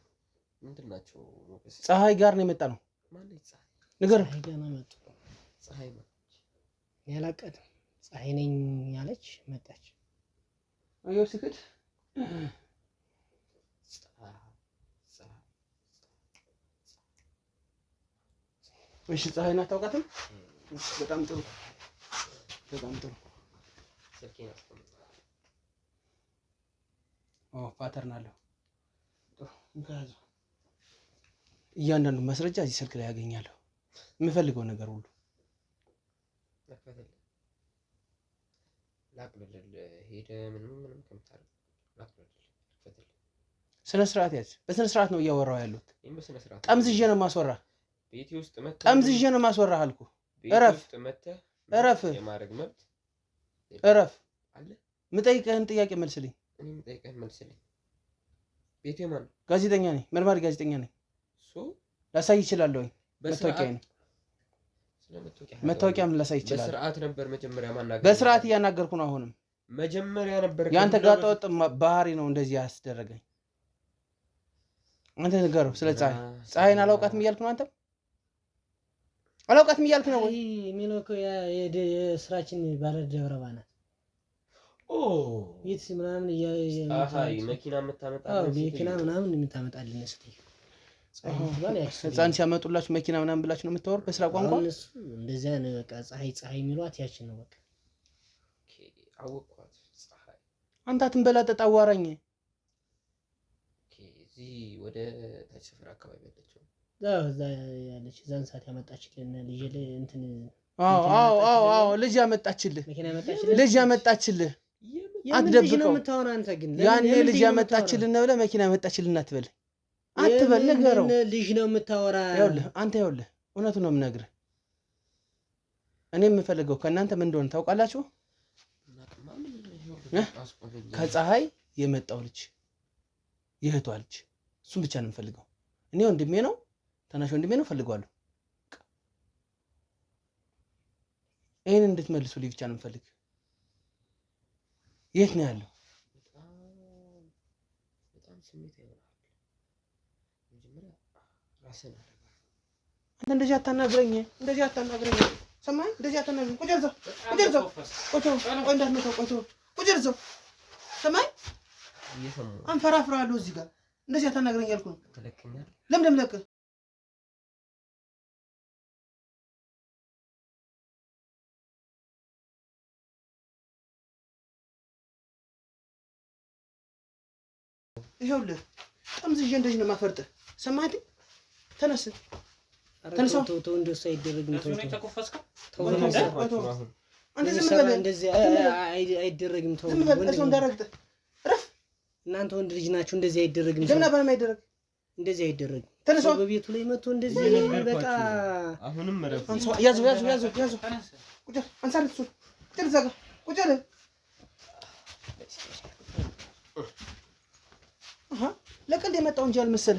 ምንድናችሁ? ሞገስ ፀሐይ ጋር ነው የመጣ ነው። ማን ፀሐይ? ንገረው። ፀሐይ ጋር ነው መጣ። ፀሐይ ነው ያላቀደ ፀሐይ ነኝ ያለች መጣች። አየው ሲክድ እሺ ፀሐይን አታውቃትም? በጣም ጥሩ በጣም ጥሩ። ስልኬን አስቀምጥ። ፓተርን አለው። እያንዳንዱ ማስረጃ እዚህ ስልክ ላይ ያገኛለሁ። የምፈልገው ነገር ሁሉ ላቅልል ሄደ ምንም ከምታረግ ላቅልል ፈትል። ስነ ስርዓት ያዝ። በስነ ስርዓት ነው እያወራሁ ያለሁት። በስነ ስርዓት ጠምዝዤ ነው ማስወራህ። ቤቴ ውስጥ መተህ ጠምዝዤ ነው ማስወራህ አልኩህ። እረፍ እረፍ የማድረግ መብት እረፍ። አለ። የምጠይቅህን ጥያቄ መልስልኝ። እኔ የምጠይቅህን መልስልኝ። ቤቴ ማን? ጋዜጠኛ ነኝ። መርማሪ ጋዜጠኛ ነኝ። ላሳይ እችላለሁ። መታወቂያ ነው። መታወቂያም ላሳይ እችላለሁ። በስርዓት ነበር መጀመሪያ ማናገር። በስርዓት እያናገርኩ ነው። አሁንም መጀመሪያ ነበር። ያንተ ጋጠወጥ ባህሪ ነው እንደዚህ ያስደረገኝ። አንተ ንገረው ስለ ፀሐይ። ፀሐይን አላውቃትም እያልክ ነው። አንተም አላውቃትም እያልክ ነው ወይ? ሚኖኮ የስራችን ባለደብረባ ናት። የት ምናምን ፀሐይ መኪና የምታመጣልን መኪና ምናምን የምታመጣልን ስትይ ህፃን ሲያመጡላችሁ መኪና ምናምን ብላችሁ ነው የምታወሩ በስራ ቋንቋ? እንደዚያ ነው በቃ። ፀሐይ የሚሏት ያችን ነው በቃ። አወቅኳት። ፀሐይ አንተ አትንበላጠጥ፣ አዋራኝ። እዚህ ወደ ታች ሰፈር አካባቢ ያለችው እዛ ያለች እዛን ሰዓት ያመጣችልን ልጅ እንትን ልጅ ያመጣችልህ መኪና ያመጣችልህ ልጅ ያመጣችልህ አትደብቀው። አንተ ግን ያኔ ልጅ ያመጣችልን ነው ብለህ መኪና ያመጣችልን አትበል። አትበል ንገረው። ልጅ ነው የምታወራ። ይኸውልህ አንተ ይኸውልህ እውነቱን ነው የምነግርህ። እኔ የምፈልገው ከእናንተ ምን እንደሆነ ታውቃላችሁ? ከፀሐይ የመጣው ልጅ የእህቷ ልጅ እሱን ብቻ ነው የምፈልገው። እኔ ወንድሜ ነው ታናሽ ወንድሜ ነው ፈልገዋለሁ። ይሄን እንድትመልሱልኝ ብቻ ነው የምፈልግ። የት ነው ያለው? በጣም ስሜት ይሆናል። መጀመሪያ ራስን አደጋ አንተ እንደዚህ አታናግረኝ፣ እንደዚህ አታናግረኝ። ሰማይ እንደዚህ አታናግረኝ። ቁጭ እዛው ቆይ እንዳትመጣው። ቁጭ እዛው ሰማይ አንፈራፍራለሁ እዚህ ጋር እንደዚህ አታናግረኝ ያልኩህ ነው። ተለከኛል። ለምን ለምለክ ይኸውልህ ጠምዝዤ እንደዚህ ነው ማፈርጥ ሰማህ ተነስ ተነስ ተው እንደሱ አይደረግም ተው ተው እንደዚህ አይደረግም ተው እናንተ ወንድ ልጅ ናችሁ እንደዚህ አይደረግም ለምን አባል ማይደረግ እንደዚህ አይደረግም ተነስ በቤቱ ላይ መጥቶ እንደዚህ በቃ አሁንም ረፍ ያዙ ቁጭ አንሳልት ቁጭ ዘጋ ቁጭ አለ ለቀልድ የመጣው እንጂ አልመሰለ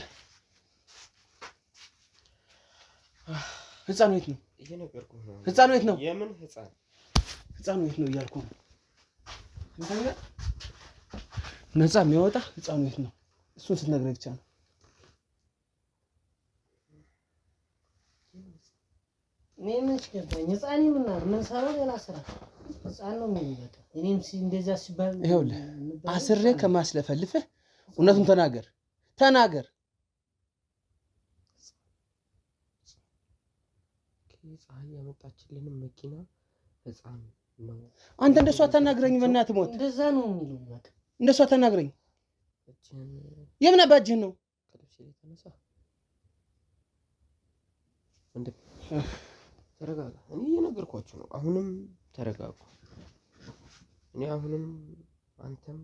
ህፃኑ የት ነው እየነገርኩህ ነው ህፃኑ የት ነው የምን ህፃኑ የት ነው እያልኩ ነው ነፃ የሚያወጣ ህፃኑ የት ነው እሱን ስትነግረኝ ብቻ ነው ምን ይችላል ህፃኔ ምን ሰራው ሌላ ስራ ህፃን ነው የሚመጣ እኔም እንደዛ ሲባል ይኸውልህ አስሬ ከማስለፈልፍህ እውነቱን ተናገር ፀሐይ ያመጣችልን መኪና ህፃን ነው አንተ እንደሷ አታናግረኝ በእናትህ ሞት እንደዛ ነው የሚለው በቃ እንደሷ አታናግረኝ የምን አባጅህ ነው ተነሳ እንዴ ተረጋጋ እኔ እየነገርኳችሁ ነው አሁንም ተረጋጉ እኔ አሁንም አንተም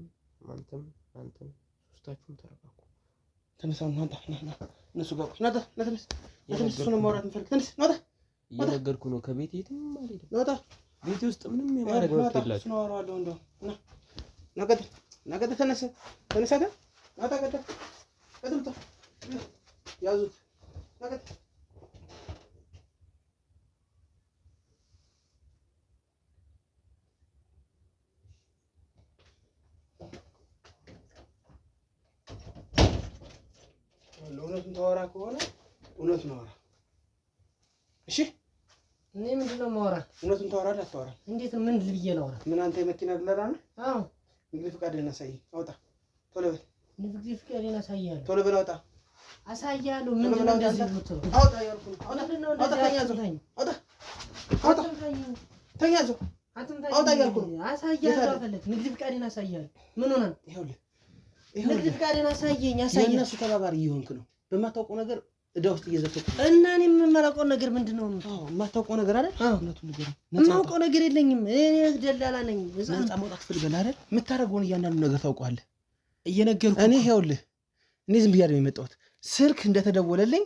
ሶስታችሁም ተረጋጉ ተነሳው እናንተ እነሱ ጋር ናታ ተነስ እሱን ማውራት እንፈልግ ተነስ ናታ እየነገርኩ ነው ከቤት የትም አልሄድም ናታ ቤት ውስጥ ምንም የማድረግ መብት የላችሁም ነው አወራዋለሁ እንደው ናገደ ተነሳተ ናታ ገደ ከትምታ ያዙት ናገደ እውነቱን ታወራ ከሆነ እውነቱን አወራ እሺ እኔ ምንድነው ማወራ እውነቱን ታወራለህ አታወራም እንዴት ምን ልብዬ ላወራ ምን አንተ የመኪና ድለላ ነህ አዎ እንግዲህ ፍቃድህን አሳይ አውጣ ቶሎ በል ንግዲህ ፍቃድህን አሳያለሁ ቶሎ በል አውጣ አሳያለሁ ምንድነው እንደዚህ ልትለው አውጣ ያልኩህ አውጣ ተኛዞ አውጣ ያልኩህ አሳያለሁ ፈለክ ንግዲህ ፍቃድህን አሳያለሁ ምን ሆነ ይኸውልህ ንግዲህ ፍቃድህን አሳየኝ የእነሱ ተባባሪ እየሆንክ ነው በማታውቀው ነገር እዳ ውስጥ እየዘፈኩ እና እኔ የማላውቀው ነገር ምንድነው የማታውቀው ነገር አይደል እውነቱን ንገረኝ የማውቀው ነገር የለኝም እኔ ደላላ ነኝ ነፃ መውጣት ትፈልጋለህ አይደል የምታደርገውን እያንዳንዱ ነገር ታውቀዋለህ እየነገርኩህ እኔ ይኸውልህ እኔ ዝም ብዬ አይደል የመጣሁት ስልክ እንደተደወለልኝ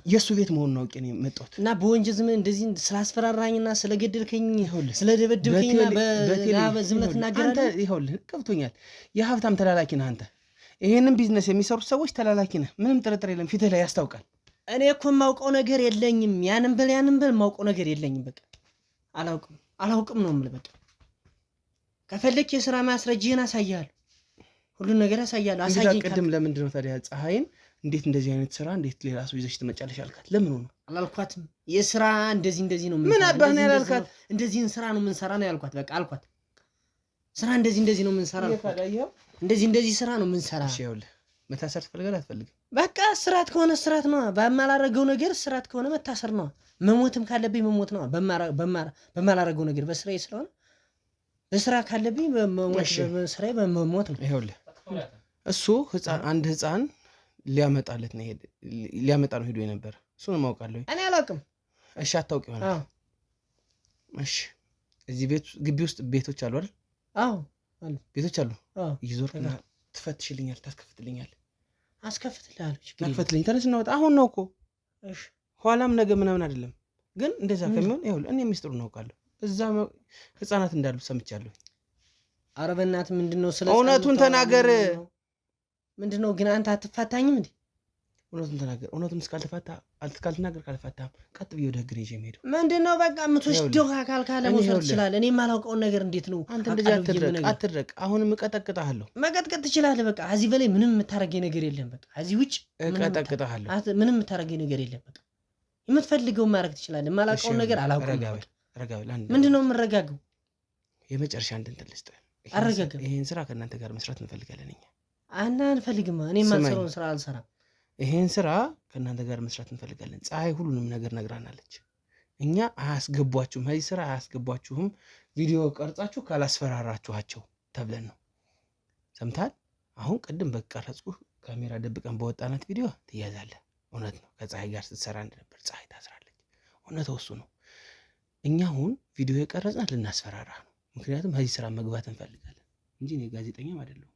የእሱ ቤት መሆኑን አውቄ ነው የመጣሁት እና በወንጀል ዝም እንደዚህ ስላስፈራራኝና ስለገደልከኝ ስለደበደብከኝና በዝምነት ትናገራለህ አንተ ይኸውልህ ገብቶኛል የሀብታም ተላላኪ ነህ አንተ ይሄንን ቢዝነስ የሚሰሩት ሰዎች ተላላኪ ነህ ምንም ጥርጥር የለም ፊትህ ላይ ያስታውቃል እኔ እኮ የማውቀው ነገር የለኝም ያንን በል የማውቀው ነገር የለኝም በቃ አላውቅም ነው የምልህ በቃ ከፈለክ የሥራ ማስረጃህን አሳያለሁ ሁሉን ነገር አሳያለሁ አሳየኝ ቅድም ለምንድን ነው ታዲያ ፀሐይን እንዴት እንደዚህ አይነት ስራ እንዴት ሌላ ሰው ይዘሽ ትመጫለሽ አልካት ለምን ነው አላልኳትም የሥራ እንደዚህ ነው ምን አባህ ነው ያላልካት እንደዚህን ስራ ነው ምን ሰራ ነው ያልኳት በቃ አልኳት ስራ እንደዚህ ነው ምን ሰራ ነው እንደዚህ ስራ ነው ምን ሰራ እሺ ይኸውልህ መታሰር ትፈልጋለህ አትፈልግም በቃ ስራት ከሆነ ስራት ነው በማላረገው ነገር ስራት ከሆነ መታሰር ነው መሞትም ካለብኝ መሞት ነው በማላረገው ነገር በስራዬ ስለሆነ በስራ ካለብኝ በስራዬ በመሞት ነው ይኸውልህ እሱ አንድ ህፃን ሊያመጣ ነው ሄዶ የነበር እሱን ማውቃለሁ እኔ አላውቅም እሺ አታውቂ ይሆናል እሺ እዚህ ግቢ ውስጥ ቤቶች አሉ አይደል አዎ አሉ ቤቶች አሉ ይዞርና ትፈትሽልኛል ታስከፍትልኛል አስከፍትልሃለሁ ታስከፍትልኝ ተነስ እናወጣ አሁን ነው እኮ እሺ ኋላም ነገ ምናምን አይደለም ግን እንደዛ ከሚሆን ይኸውልህ እኔ ሚስጥሩን አውቃለሁ እዛ ህፃናት እንዳሉ ሰምቻለሁ ኧረ በእናትህ ምንድነው ስለ እውነቱን ተናገር ምንድነው ግን አንተ አትፋታኝም እንዴ እውነቱን ተናገር እውነቱን ካልተናገር ካልፋታም ቀጥ ብዬ ወደ ህግ ነው የምሄደው ምንድነው በቃ የምትወስደው አካል ካለ መውሰድ ትችላለህ እኔ የማላውቀውን ነገር እንዴት ነው አንተ እንደዚህ አትድረቅ አሁንም እቀጠቅጥሃለሁ መቀጥቀጥ ትችላለህ በቃ እዚህ በላይ ምንም የምታረገኝ ነገር የለም በቃ እዚህ ውጭ እቀጠቅጥሃለሁ ምንም የምታረገኝ ነገር የለም በቃ የምትፈልገው ማድረግ ትችላለህ የማላውቀውን ነገር አላውቅም ምንድነው የምረጋገው የመጨረሻ እንድንተልስተ አረጋጋ ይሄን ስራ ከእናንተ ጋር መስራት እንፈልጋለን እኛ አንፈልግም እኔ ማሰራውን ስራ አልሰራም ይሄን ስራ ከእናንተ ጋር መስራት እንፈልጋለን ፀሐይ ሁሉንም ነገር ነግራናለች እኛ አያስገቧችሁም በዚህ ስራ አያስገቧችሁም ቪዲዮ ቀርጻችሁ ካላስፈራራችኋቸው ተብለን ነው ሰምታል አሁን ቅድም በቀረጽኩ ካሜራ ደብቀን በወጣናት ቪዲዮ ትያዛለህ። እውነት ነው። ከፀሐይ ጋር ስትሰራ እንደነበር ፀሐይ ታስራለች። እውነታው እሱ ነው። እኛ አሁን ቪዲዮ የቀረጽናት ልናስፈራራ ነው። ምክንያቱም ከዚህ ስራ መግባት እንፈልጋለን እንጂ እኔ ጋዜጠኛም አይደለሁም፣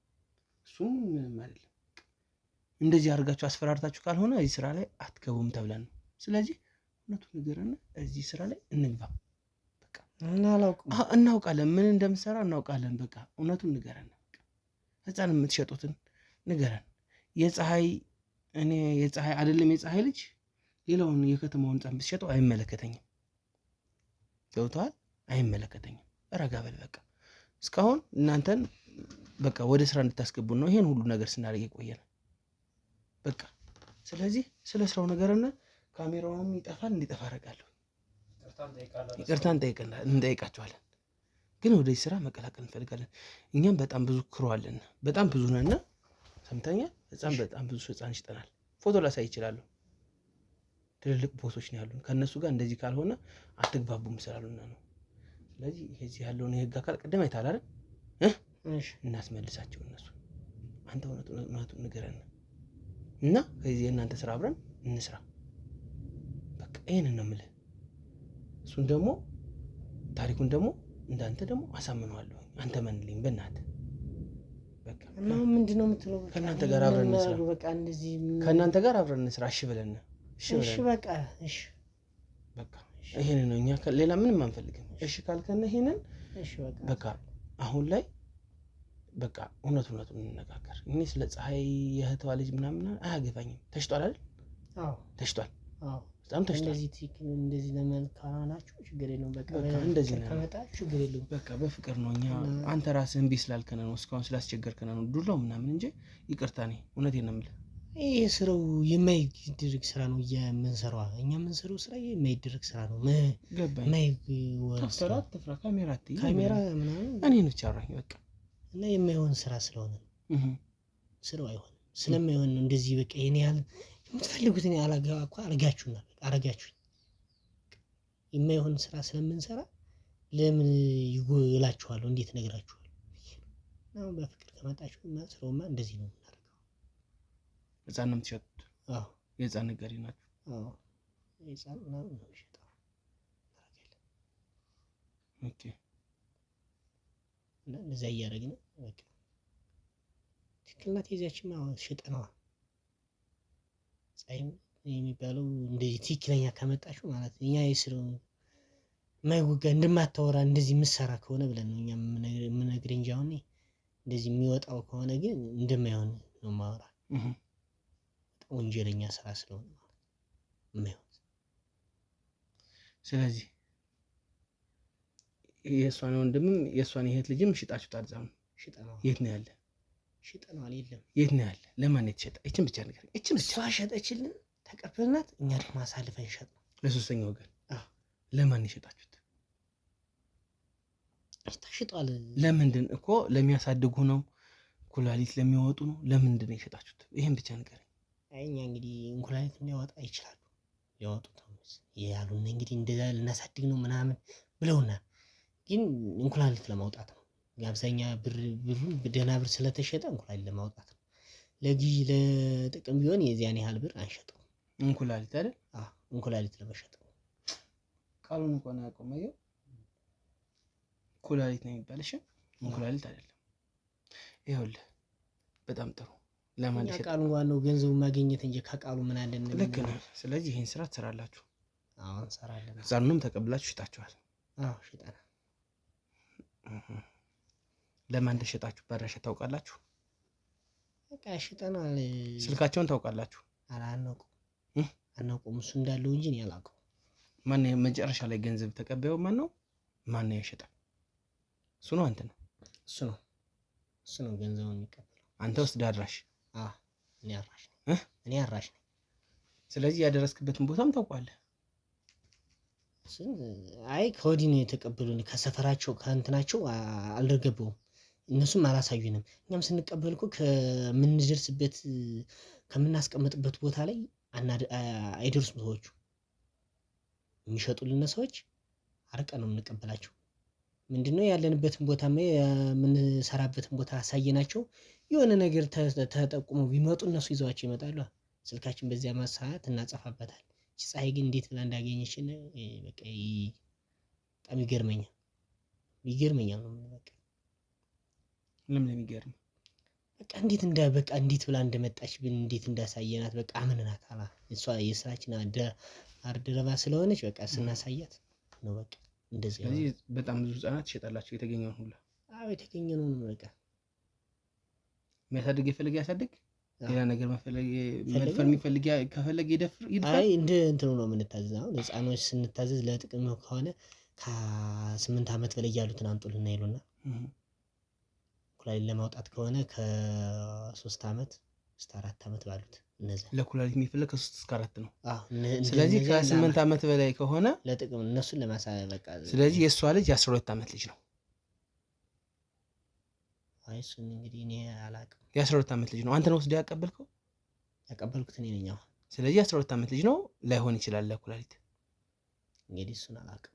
እሱም ምንም አይደለም። እንደዚህ አድርጋችሁ አስፈራርታችሁ ካልሆነ እዚህ ስራ ላይ አትገቡም ተብለን ነው። ስለዚህ እውነቱን ንገረን፣ እዚህ ስራ ላይ እንግባ። በቃ እናውቃለን፣ ምን እንደምሰራ እናውቃለን። በቃ እውነቱን ንገረን። ህፃን የምትሸጡትን ንገረን። የፀሐይ አይደለም የፀሐይ ልጅ ሌላውን የከተማውን ህፃን ብትሸጠው አይመለከተኝም። ገብቶሃል? አይመለከተኝም። ረጋ በል በቃ። እስካሁን እናንተን በቃ ወደ ስራ እንድታስገቡን ነው ይሄን ሁሉ ነገር ስናደርግ የቆየን። በቃ ስለዚህ ስለ ስራው ነገርና ካሜራውንም ይጠፋል እንዲጠፋ አደርጋለሁ። ይቅርታ እንጠይቃቸዋለን። ግን ወደዚህ ስራ መቀላቀል እንፈልጋለን። እኛም በጣም ብዙ ክሮ አለን፣ በጣም ብዙ ነንና ሰምተኛል። በጣም ብዙ ህፃን ይሽጠናል። ፎቶ ላሳይ ይችላሉ። ትልልቅ ቦሶች ነው ያሉን። ከእነሱ ጋር እንደዚህ ካልሆነ አትግባቡም ስላሉና ነው። ስለዚህ ይሄዚህ ያለውን የህግ አካል ቅድም አይተሃል አይደል? እናስመልሳቸው እነሱ። አንተ እውነቱን ንገረን እና ከዚህ የእናንተ ስራ አብረን እንስራ። በቃ ይሄንን ነው የምልህ። እሱን ደግሞ ታሪኩን ደግሞ እንዳንተ ደግሞ አሳምነዋለሁ። አንተ መንልኝ በእናትህ በቃ። እና ምንድን ነው የምትለው? ከእናንተ ጋር አብረን እንስራ። በቃ እንደዚህ ከእናንተ ጋር አብረን እንስራ። እሺ ብለን እሺ በቃ እሺ በቃ ይሄንን ነው። እኛ ሌላ ምንም አንፈልግም። እሺ ካልከነ ይሄንን እሺ በቃ አሁን ላይ በቃ እውነቱን እንነጋገር። እኔ ስለ ፀሐይ የእህቷ ልጅ ምናምን አያገባኝም። ተሽጧል አይደል? አዎ ተሽጧል። አዎ በጣም ተሽጧል። እንደዚህ ለመልካናችሁ ችግር የለውም። በቃ እንደዚህ ነው ከመጣች ችግር የለውም። በቃ በፍቅር ነው። እኛ አንተ ራስህ እምቢ ስላልከነ ነው እስካሁን ስላስቸገርከነ ነው ዱላው ምናምን እንጂ ይቅርታ። እኔ እውነቴን ነው የምልህ። ይሄ ስራው የማይደረግ ስራ ነው የምንሰራው። እኛ የምንሰራው ስራ የማይደረግ ስራ ነው። ካሜራ ምናምን እኔን ብቻ አውራኝ በቃ። እና የማይሆን ስራ ስለሆነ ስራው አይሆንም። ስለማይሆን ነው እንደዚህ በቃ የኔ ያህል የምትፈልጉትን አረጋችሁና አረጋችሁኝ። የማይሆን ስራ ስለምንሰራ ለምን ይጎላችኋለሁ? እንዴት ነግራችኋለሁ? አሁን በፍቅር ከመጣችሁ ስራውማ እንደዚህ ነው የምናደርገው። ህፃን ነው የምትሸጡት? አዎ የህፃን ነጋዴ ናችሁ? አዎ የህፃን ነው የምሸጠው። ኦኬ። እና እንደዛ እያደረግን በቃ ትክክል ናት። የዚያችን አሁን ሽጠነዋል። ፀሐይም የሚባለው እንደዚህ ትክክለኛ ከመጣችሁ ማለት ነው። እኛ የስራው የማይወጋ እንደማታወራ እንደዚህ የምትሰራ ከሆነ ብለን ነው እኛ የምነግርህ እንጂ አሁን እንደዚህ የሚወጣው ከሆነ ግን እንደማይሆን ነው የማወራ። ወንጀለኛ ስራ ስለሆነ ማለት የማይሆን። ስለዚህ የእሷን ወንድምም የእሷን የእህት ልጅም ሽጣችሁታል? እዛም ሽጠነዋል። የት ነው ያለ? ሽጠነዋል። የለም። የት ነው ያለ? ለማን የተሸጠ? እችን ብቻ ነገር እችን እሷ ሸጠችልን፣ ተቀበልናት። እኛ ደግሞ አሳልፈን ሸጥ ነው ለሶስተኛ ወገን። ለማን የሸጣችሁት? ተሽጧል። ለምንድን እኮ ለሚያሳድጉ ነው? ኩላሊት ለሚወጡ ነው? ለምንድን ነው የሸጣችሁት? ይሄን ብቻ ነገር። እኛ እንግዲህ እንኩላሊት ሊያወጣ ይችላሉ። ሊያወጡ ተውስ ያሉን እንግዲህ እንደዛ ልናሳድግ ነው ምናምን ብለውናል። ግን እንኩላሊት ለማውጣት ነው። አብዛኛ ብሩን ደህና ብር ስለተሸጠ እንኩላሊት ለማውጣት ነው። ለግዢ ለጥቅም ቢሆን የዚያን ያህል ብር አንሸጠው። እንኩላሊት አይደል? አዎ እንኩላሊት ለመሸጥ ነው። ቃሉን እንኳን አያቆመው። ኩላሊት ነው የሚባል። እሺ እንኩላሊት አይደለም። ይኸውልህ በጣም ጥሩ። ለማን ይሸጥ? ቃሉን ዋናው ገንዘቡ ማግኘት እንጂ ከቃሉ ምን አለን? ልክ ነህ። ስለዚህ ይሄን ስራ ትሰራላችሁ? አዎ እንሰራለን። ህፃኑንም ተቀብላችሁ ሽጣችኋል? አዎ ሽጠናል። ለማን እንደሸጣችሁ ባድራሻ ታውቃላችሁ? በቃ ሽጠናል። ስልካቸውን ታውቃላችሁ? አናውቅም። እሱ እንዳለው እንጂ እኔ አላውቀውም። ማን መጨረሻ ላይ ገንዘብ ተቀባዩ ማን ነው? ማን ነው የሸጠ? እሱ ነው አንተ ነው? እሱ ነው ገንዘቡን የሚቀበለው። አንተ ወስድ አድራሽ? አዎ እኔ አራሽ ነኝ። ስለዚህ ያደረስክበትን ቦታም ታውቃለህ? አይ ከወዲህ ነው የተቀበሉን። ከሰፈራቸው ከእንትናቸው አልገባውም። እነሱም አላሳዩንም። እኛም ስንቀበል እኮ ከምንደርስበት ከምናስቀምጥበት ቦታ ላይ አይደርሱም ሰዎቹ። የሚሸጡልን ሰዎች አርቀን ነው የምንቀበላቸው። ምንድነው ያለንበትን ቦታ የምንሰራበትን ቦታ አሳየናቸው። የሆነ ነገር ተጠቁመው ቢመጡ እነሱ ይዘዋቸው ይመጣሉ። ስልካችን በዚያ ሰዓት እናጸፋበታል። ፀሐይ ግን እንዴት ብላ እንዳገኘችን በቃ በጣም ይገርመኛል ነው በቃ ለምን የሚገርም በቃ እንዴት ብላ እንደመጣች እንዴት እንዳሳየናት በቃ አመንናት አላ እሷ የስራችን አርድረባ ስለሆነች በቃ ስናሳያት ነው በቃ እንደዚህ ነው። ስለዚህ በጣም ብዙ ህፃናት ይሸጣላችሁ የተገኘውን ሁሉ? አዎ የተገኘውን በቃ የሚያሳድግ የፈለገ ያሳድግ፣ ሌላ ነገር መድፈር የሚፈልግ ከፈለገ ይደፍር። አይ እንደ እንትኑ ነው የምንታዘዝ። አሁን ህፃኖች ስንታዘዝ ለጥቅም ከሆነ ከ8 ዓመት በላይ ያሉትን አምጡልና ይሉና ኩላሊት ለማውጣት ከሆነ ከ3 ዓመት እስከ 4 ዓመት ባሉት እነዛ ለኩላሊት የሚፈልግ ከ3 እስከ 4 ነው። አዎ ስለዚህ ከ8 ዓመት በላይ ከሆነ ለጥቅም እነሱን ለማሳያ በቃ። ስለዚህ የእሷ ልጅ የ12 ዓመት ልጅ ነው። አይ እሱን እንግዲህ እኔ አላውቅም። የ12 ዓመት ልጅ ነው። አንተ ነው ወስደህ ያቀበልከው? ያቀበልኩት እኔ ነኝ። ስለዚህ 12 ዓመት ልጅ ነው። ላይሆን ይችላል ለኩላሊት። እንግዲህ እሱን አላውቅም።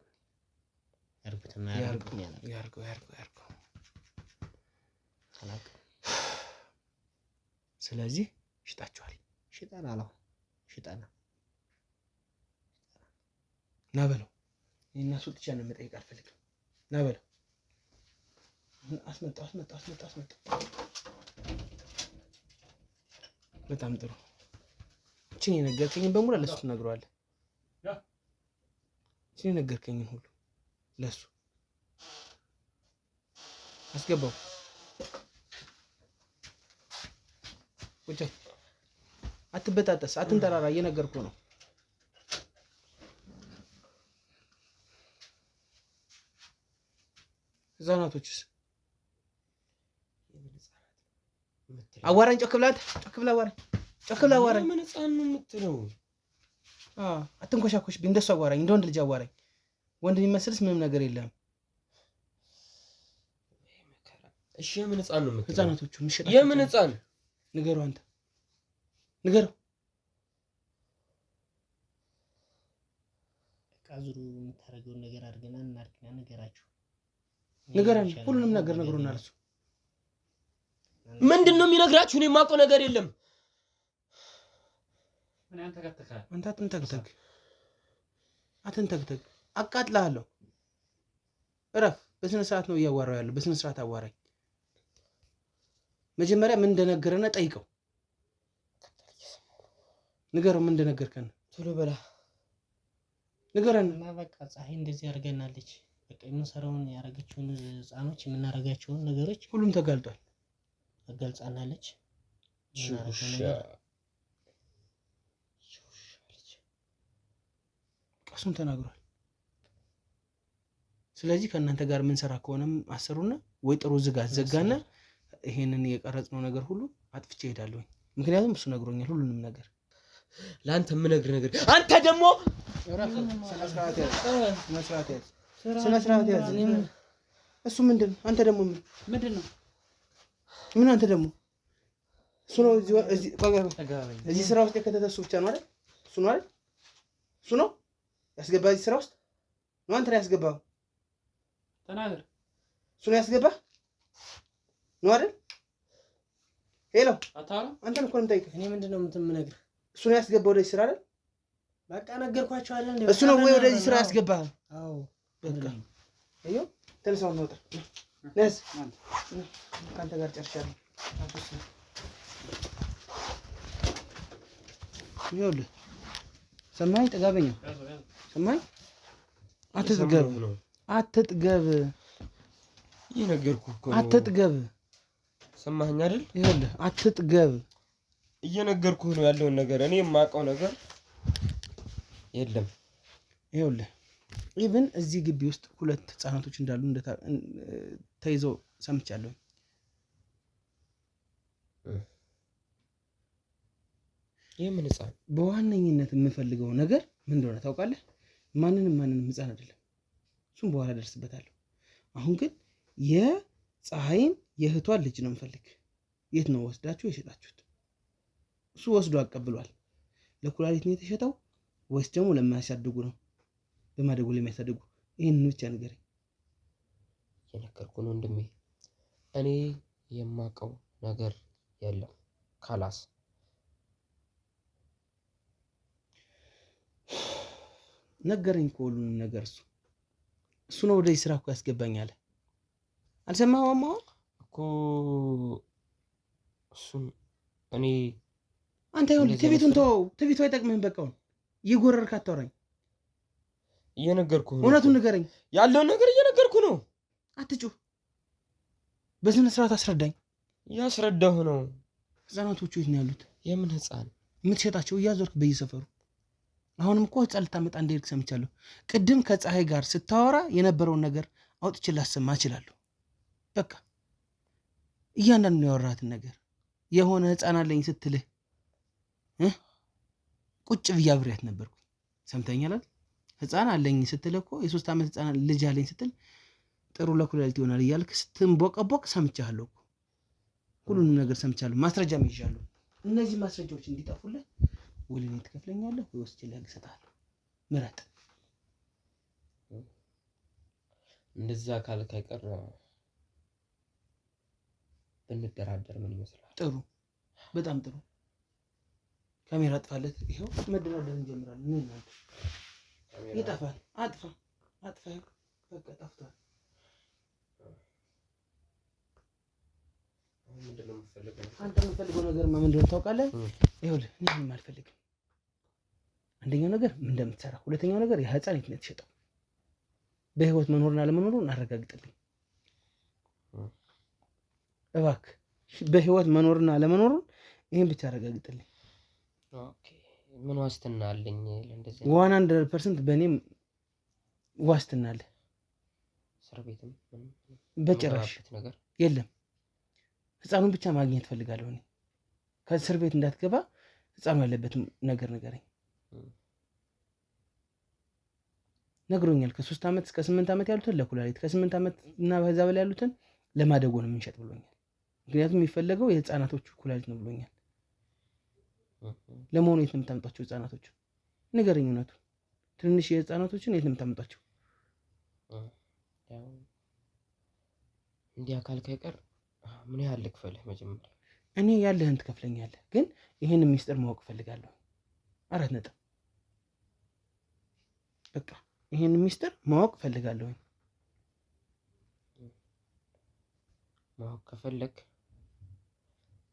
ያርገው አላውቅም። ስለዚህ ሽጣችኋል? ሽጠና ና በለው። እና እሱ ብቻ ነው መጠየቅ አልፈልግም። ና በለው። አስመጣው። በጣም ጥሩ። እቺን የነገርከኝን በሙሉ ለሱ ትነግረዋለህ። እቺን የነገርከኝን ሁሉ ለሱ አስገባው። ቁጭ አትበጣጠስ፣ አትንጠራራ። እየነገርኩህ ነው። ህፃናቶችስ አዋራኝ። ጮክ ብላ አዋራኝ። ምን ህፃን ነው የምትለው? አትንኮሻኮሽ። እንደሱ አዋራኝ፣ እንደ ወንድ ልጅ አዋራኝ። ወንድ የሚመስልስ ምንም ነገር የለም። እሺ የምን ህፃን ነው የምትለው? ህፃናቶቹ ምሽጣቸው የምን ህፃን? ንገረው፣ አንተ ንገረው። ቃዙሩ የምታደርገውን ነገር አድርገና ነገራችሁ። ንገረን፣ ሁሉንም ነገር ነግሮናል እሱ። ምንድን ነው የሚነግራችሁ? እኔ የማውቀው ነገር የለም። አንተ አትንተግተግ፣ አቃጥልሃለሁ። እረፍ። በስነ ስርዓት ነው እያዋራው ያለው። በስነ ስርዓት አዋራኝ። መጀመሪያ ምን እንደነገረና ጠይቀው። ንገረው ምን እንደነገርከን። ቶሎ በላ ንገረን። እና በቃ ፀሐይ እንደዚህ አድርገናለች። በቃ የምንሰራውን ያደረገችውን ህፃኖች የምናደርጋቸውን ነገሮች ሁሉም ተጋልጧል። አጋልጻናለች። ቀሱም ተናግሯል። ስለዚህ ከእናንተ ጋር የምንሰራ ከሆነም አሰሩና ወይ ጥሩ ዝጋ ዘጋና ይሄንን የቀረጽነው ነገር ሁሉ አጥፍቼ እሄዳለሁ። ምክንያቱም እሱ ነግሮኛል ሁሉንም ነገር። ለአንተ የምነግርህ ነገር አንተ ደግሞ ስነ ስርዓት ያዝ። እሱ ምንድን አንተ ደግሞ ምንድን ነው? ምን አንተ ደግሞ እሱ ነው እዚህ ስራ ውስጥ የከተተ እሱ ብቻ ነው አይደል? እሱ ነው አይደል? እሱ ነው ያስገባ እዚህ ስራ ውስጥ ነው። አንተ ነው ያስገባው። ተናገር። እሱ ነው ያስገባ ነው አይደል? ሄሎ አታውራ። አንተን እኮ ነው የምጠይቅህ። እኔ ምንድን ነው የምነግርህ? እሱ ነው ያስገባው ወደዚህ ስራ አይደል? በቃ ነገርኳቸው አይደል እንዴ? እሱ ነው ወይ ወደዚህ ስራ ያስገባህ? አዎ በቃ አየው። ተነሳው ነው ወጣ ነስ ካንተ ጋር ጨርሻለሁ። ይኸውልህ ሰማኝ፣ ጥጋበኛ ሰማኝ። አትጥገብ እየነገርኩህ እኮ ነው። አትጥገብ ሰማኸኝ አይደል? ይኸውልህ አትጥገብ እየነገርኩህ ነው ያለውን ነገር። እኔ የማውቀው ነገር የለም። ይኸውልህ ኢቭን እዚህ ግቢ ውስጥ 2 ህፃናቶች እንዳሉ ተይዘው ሰምቻለሁ። የምን ህፃን? በዋነኝነት የምፈልገው ነገር ምን እንደሆነ ታውቃለህ? ማንንም ህፃን አይደለም። እሱም በኋላ ደርስበታለሁ። አሁን ግን የፀሐይን የእህቷን ልጅ ነው የምፈልግ። የት ነው ወስዳችሁ የሸጣችሁት? እሱ ወስዶ አቀብሏል። ለኩላሊት ነው የተሸጠው ወይስ ደግሞ ለማያሳድጉ ነው? በማደጉ ላይ የሚያሳድጉ? ይሄን ብቻ ንገረኝ። የነገርኩህ ነው ወንድሜ። እኔ የማውቀው ነገር የለም። ካላስ ነገረኝ እኮ ሁሉንም ነገር እሱ ነው ወደዚህ ስራ እኮ ያስገባኛል። አልሰማህም እኮ እሱን እኔ አንተ ይኸውልህ ትዕቢቱን ተወው። ትዕቢቱ አይጠቅምህም። በቃውን እየጎረርክ አታውራኝ። እየነገርኩህ ነው። እውነቱን ንገረኝ። ያለውን ነገር እየነገርኩህ ነው። አትጩህ። በስነ ስርዓት አስረዳኝ። ያስረዳሁ ነው። ህፃናቶቹ የት ነው ያሉት? የምን ህፃን? የምትሸጣቸው እያዞርክ በየሰፈሩ። አሁንም እኮ ህፃን ልታመጣ እንደሄድክ ሰምቻለሁ። ቅድም ከፀሐይ ጋር ስታወራ የነበረውን ነገር አውጥቼ ላሰማ እችላለሁ። በቃ እያንዳንዱ ያወራትን ነገር የሆነ ህፃን አለኝ ስትልህ ቁጭ ብዬ አብሬያት ነበርኩ። ሰምተኛል። ህፃን አለኝ ስትልህ እኮ የ3 ዓመት ህፃን ልጅ አለኝ ስትል ጥሩ ለኩላሊት ይሆናል እያልክ ስትንቦቀቦቅ ሰምቻለሁ። ሁሉንም ነገር ሰምቻለሁ። ማስረጃም ይዣለሁ። እነዚህ ማስረጃዎች እንዲጠፉልህ ወይ እኔ ትከፍለኛለህ ወይ ወስጄ ለህግ እሰጥሃለሁ። ምረጥ። እንደዛ ካልክ አይቀር ብንደራደር ምን ይመስላል? ጥሩ፣ በጣም ጥሩ። ካሜራ አጥፋለት። ይኸው መደራደር እንጀምራለን። ምን ነው ይጠፋል? አጥፋ። በቃ ጠፍቷል። ምንድነው የምትፈልገው? አንተ የምትፈልገው ነገር ምንድን ነው ታውቃለህ? ይኸውልህ እኔ ምንም አልፈልግም። አንደኛው ነገር ምን እንደምትሰራ፣ ሁለተኛው ነገር የህፃን የት ነው የተሸጠው፣ በህይወት መኖርና አለመኖሩን አረጋግጥልኝ እባክህ። በህይወት መኖርና አለመኖሩን ይሄን ብቻ አረጋግጥልኝ። ኦኬ ምን ዋስትና አለኝ? ለእንደዚህ 100% በእኔም ዋስትና አለ። እስር ቤትም በጭራሽ ነገር የለም። ህፃኑን ብቻ ማግኘት ፈልጋለሁ። እኔ ከእስር ቤት እንዳትገባ ህፃኑ ያለበትን ነገር ንገረኝ። ነግሮኛል። ከ3 ዓመት እስከ 8 ዓመት ያሉትን ለኩላሊት፣ ከ8 ዓመት እና በዛ በላይ ያሉትን ለማደጎ ነው የምንሸጥ ብሎኛል። ምክንያቱም የሚፈለገው የህፃናቶቹ ኩላሊት ነው ብሎኛል። ለመሆኑ የት ነው የምታመጣቸው ህፃናቶቹ? ንገረኝ እውነቱን። ትንንሽ የህፃናቶችን የት ነው የምታመጣቸው? እንዲህ አካል ካይቀር ምን ያህል ልክፈልህ? መጀመሪያ እኔ ያለህን ትከፍለኛለህ፣ ግን ይህን ሚስጥር ማወቅ እፈልጋለሁ። 4 ነጥብ። በቃ ይህን ሚስጥር ማወቅ እፈልጋለሁ። ማወቅ ከፈለግ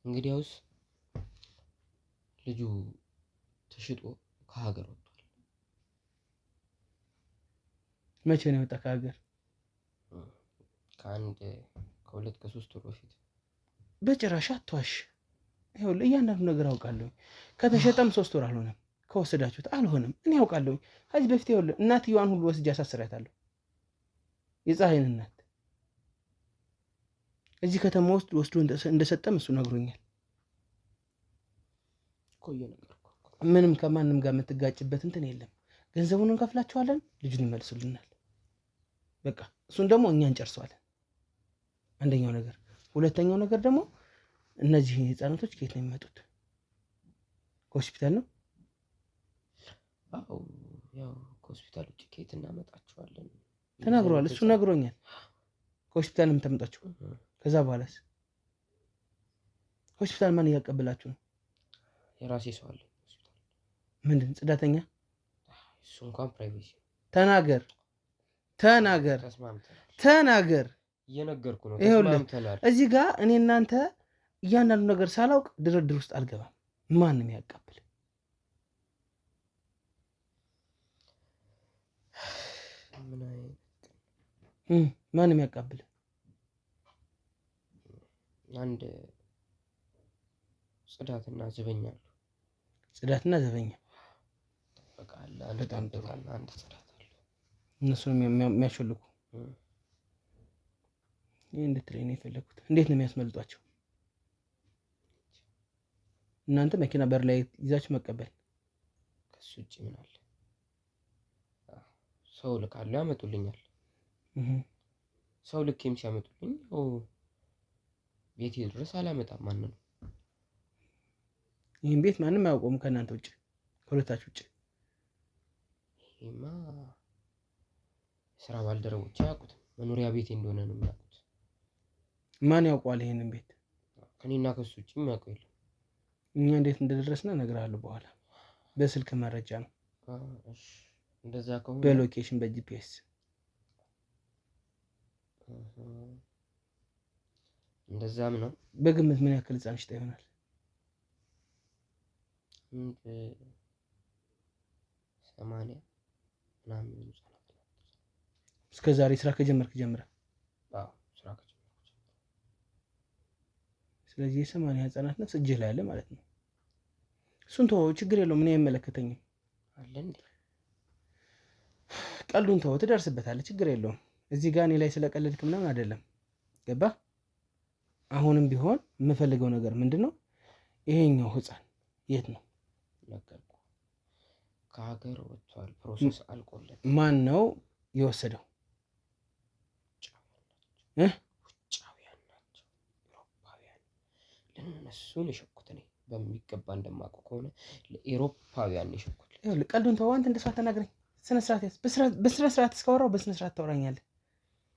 እንግዲያውስ ልጁ ተሽጦ ከሀገር ወጥቷል። መቼ ነው የወጣ ከሀገር? ከ2 ከ3 ወር በፊት። በጭራሽ አትዋሽ። ይኸውልህ እያንዳንዱ ነገር አውቃለሁ። ከተሸጠም 3 ወር አልሆነም። ከወሰዳችሁት አልሆነም። እኔ አውቃለሁ። ከዚህ በፊት ይኸውልህ እናትየዋን ሁሉ ወስጄ አሳስሬያታለሁ። የፀሐይን እናት እዚህ ከተማ ውስጥ ወስዶ እንደሰጠም እሱ ነግሮኛል። ምንም ከማንም ጋር የምትጋጭበት እንትን የለም። ገንዘቡን እንከፍላቸዋለን፣ ልጁን ይመልሱልናል። በቃ እሱን ደግሞ እኛ እንጨርሰዋለን። አንደኛው ነገር። ሁለተኛው ነገር ደግሞ እነዚህ ህፃናቶች ከየት ነው የሚመጡት? ከሆስፒታል ነው? አዎ ያው ከሆስፒታል ውጭ ከየት እናመጣቸዋለን? ተናግሯል። እሱ ነግሮኛል። ከሆስፒታል ነው የምታመጣቸው። ከዛ በኋላስ ሆስፒታል ማን እያቀበላችሁ ነው? የራሴ ሰው አለ ሆስፒታል። ምንድን ጽዳተኛ? እሱ እንኳን ፕራይቬሲ። ተናገር። እየነገርኩ ነው። ተስማምተናል። እዚህ ጋር እኔ እናንተ እያንዳንዱ ነገር ሳላውቅ ድርድር ውስጥ አልገባም። ማንም ያቀብል ማንም ያቀብል አንድ ጽዳትና ዘበኛ አሉ። ጽዳትና ዘበኛ በቃ አለ። አንድ ጽዳት አለ። እነሱን የሚያሾልኩ ይህ እንድትለኝ ነው የፈለኩት። እንዴት ነው የሚያስመልጧቸው? እናንተ መኪና በር ላይ ይዛችሁ መቀበል። ከሱ ውጭ ምን አለ? ሰው ልካለሁ፣ ያመጡልኛል። ሰው ልኬም ሲያመጡልኝ ቤቴ ድረስ አላመጣም። ማንን? ይህን ቤት ማንም አያውቀውም ከእናንተ ውጭ፣ ከሁለታችሁ ውጭ። ይሄማ ስራ ባልደረቦች አያውቁትም። መኖሪያ ቤቴ እንደሆነ ነው የሚያውቁት። ማን ያውቀዋል ይሄንን ቤት? ከኔና ከሱ ውጭ የሚያውቀው የለም። እኛ እንዴት እንደደረስን እነግርሃለሁ በኋላ። በስልክ መረጃ ነው። እሺ እንደዛ ከሆነ በሎኬሽን በጂፒኤስ እንደዛም ነው። በግምት ምን ያክል ህፃን ሽጣ ይሆናል? 80 ምናምን ህፃናት ነው። እስከ ዛሬ ስራ ከጀመርክ ጀምረ? አዎ ስራ ከጀመርኩ። ስለዚህ የ80 ህፃናት ነፍስ እጅህ ላይ አለ ማለት ነው። እሱን ተወው፣ ችግር የለውም፣ እኔ አይመለከተኝም። አለ እንዴ? ቀልዱን ተወው፣ ትደርስበታለህ፣ ችግር የለውም። እዚህ ጋር እኔ ላይ ስለቀለድክ ምናምን አይደለም፣ ገባ? አሁንም ቢሆን የምፈልገው ነገር ምንድነው? ይሄኛው ህፃን የት ነው? ነገርኩ፣ ከሀገር ወጥቷል፣ ፕሮሰስ አልቆለት። ማን ነው የወሰደው? ውጫውያን ናቸው፣ ኤሮፓውያን። ለእነሱን የሸኩት እኔ በሚገባ እንደማውቀው ከሆነ ለኤሮፓውያን የሸኩት። ቀልዱን ተወው፣ አንተ እንደሷ አትናግረኝ። ስነ ስርዓት ያዝ። በስነ ስርዓት እስካወራው በስነ ስርዓት ታወራኛለህ።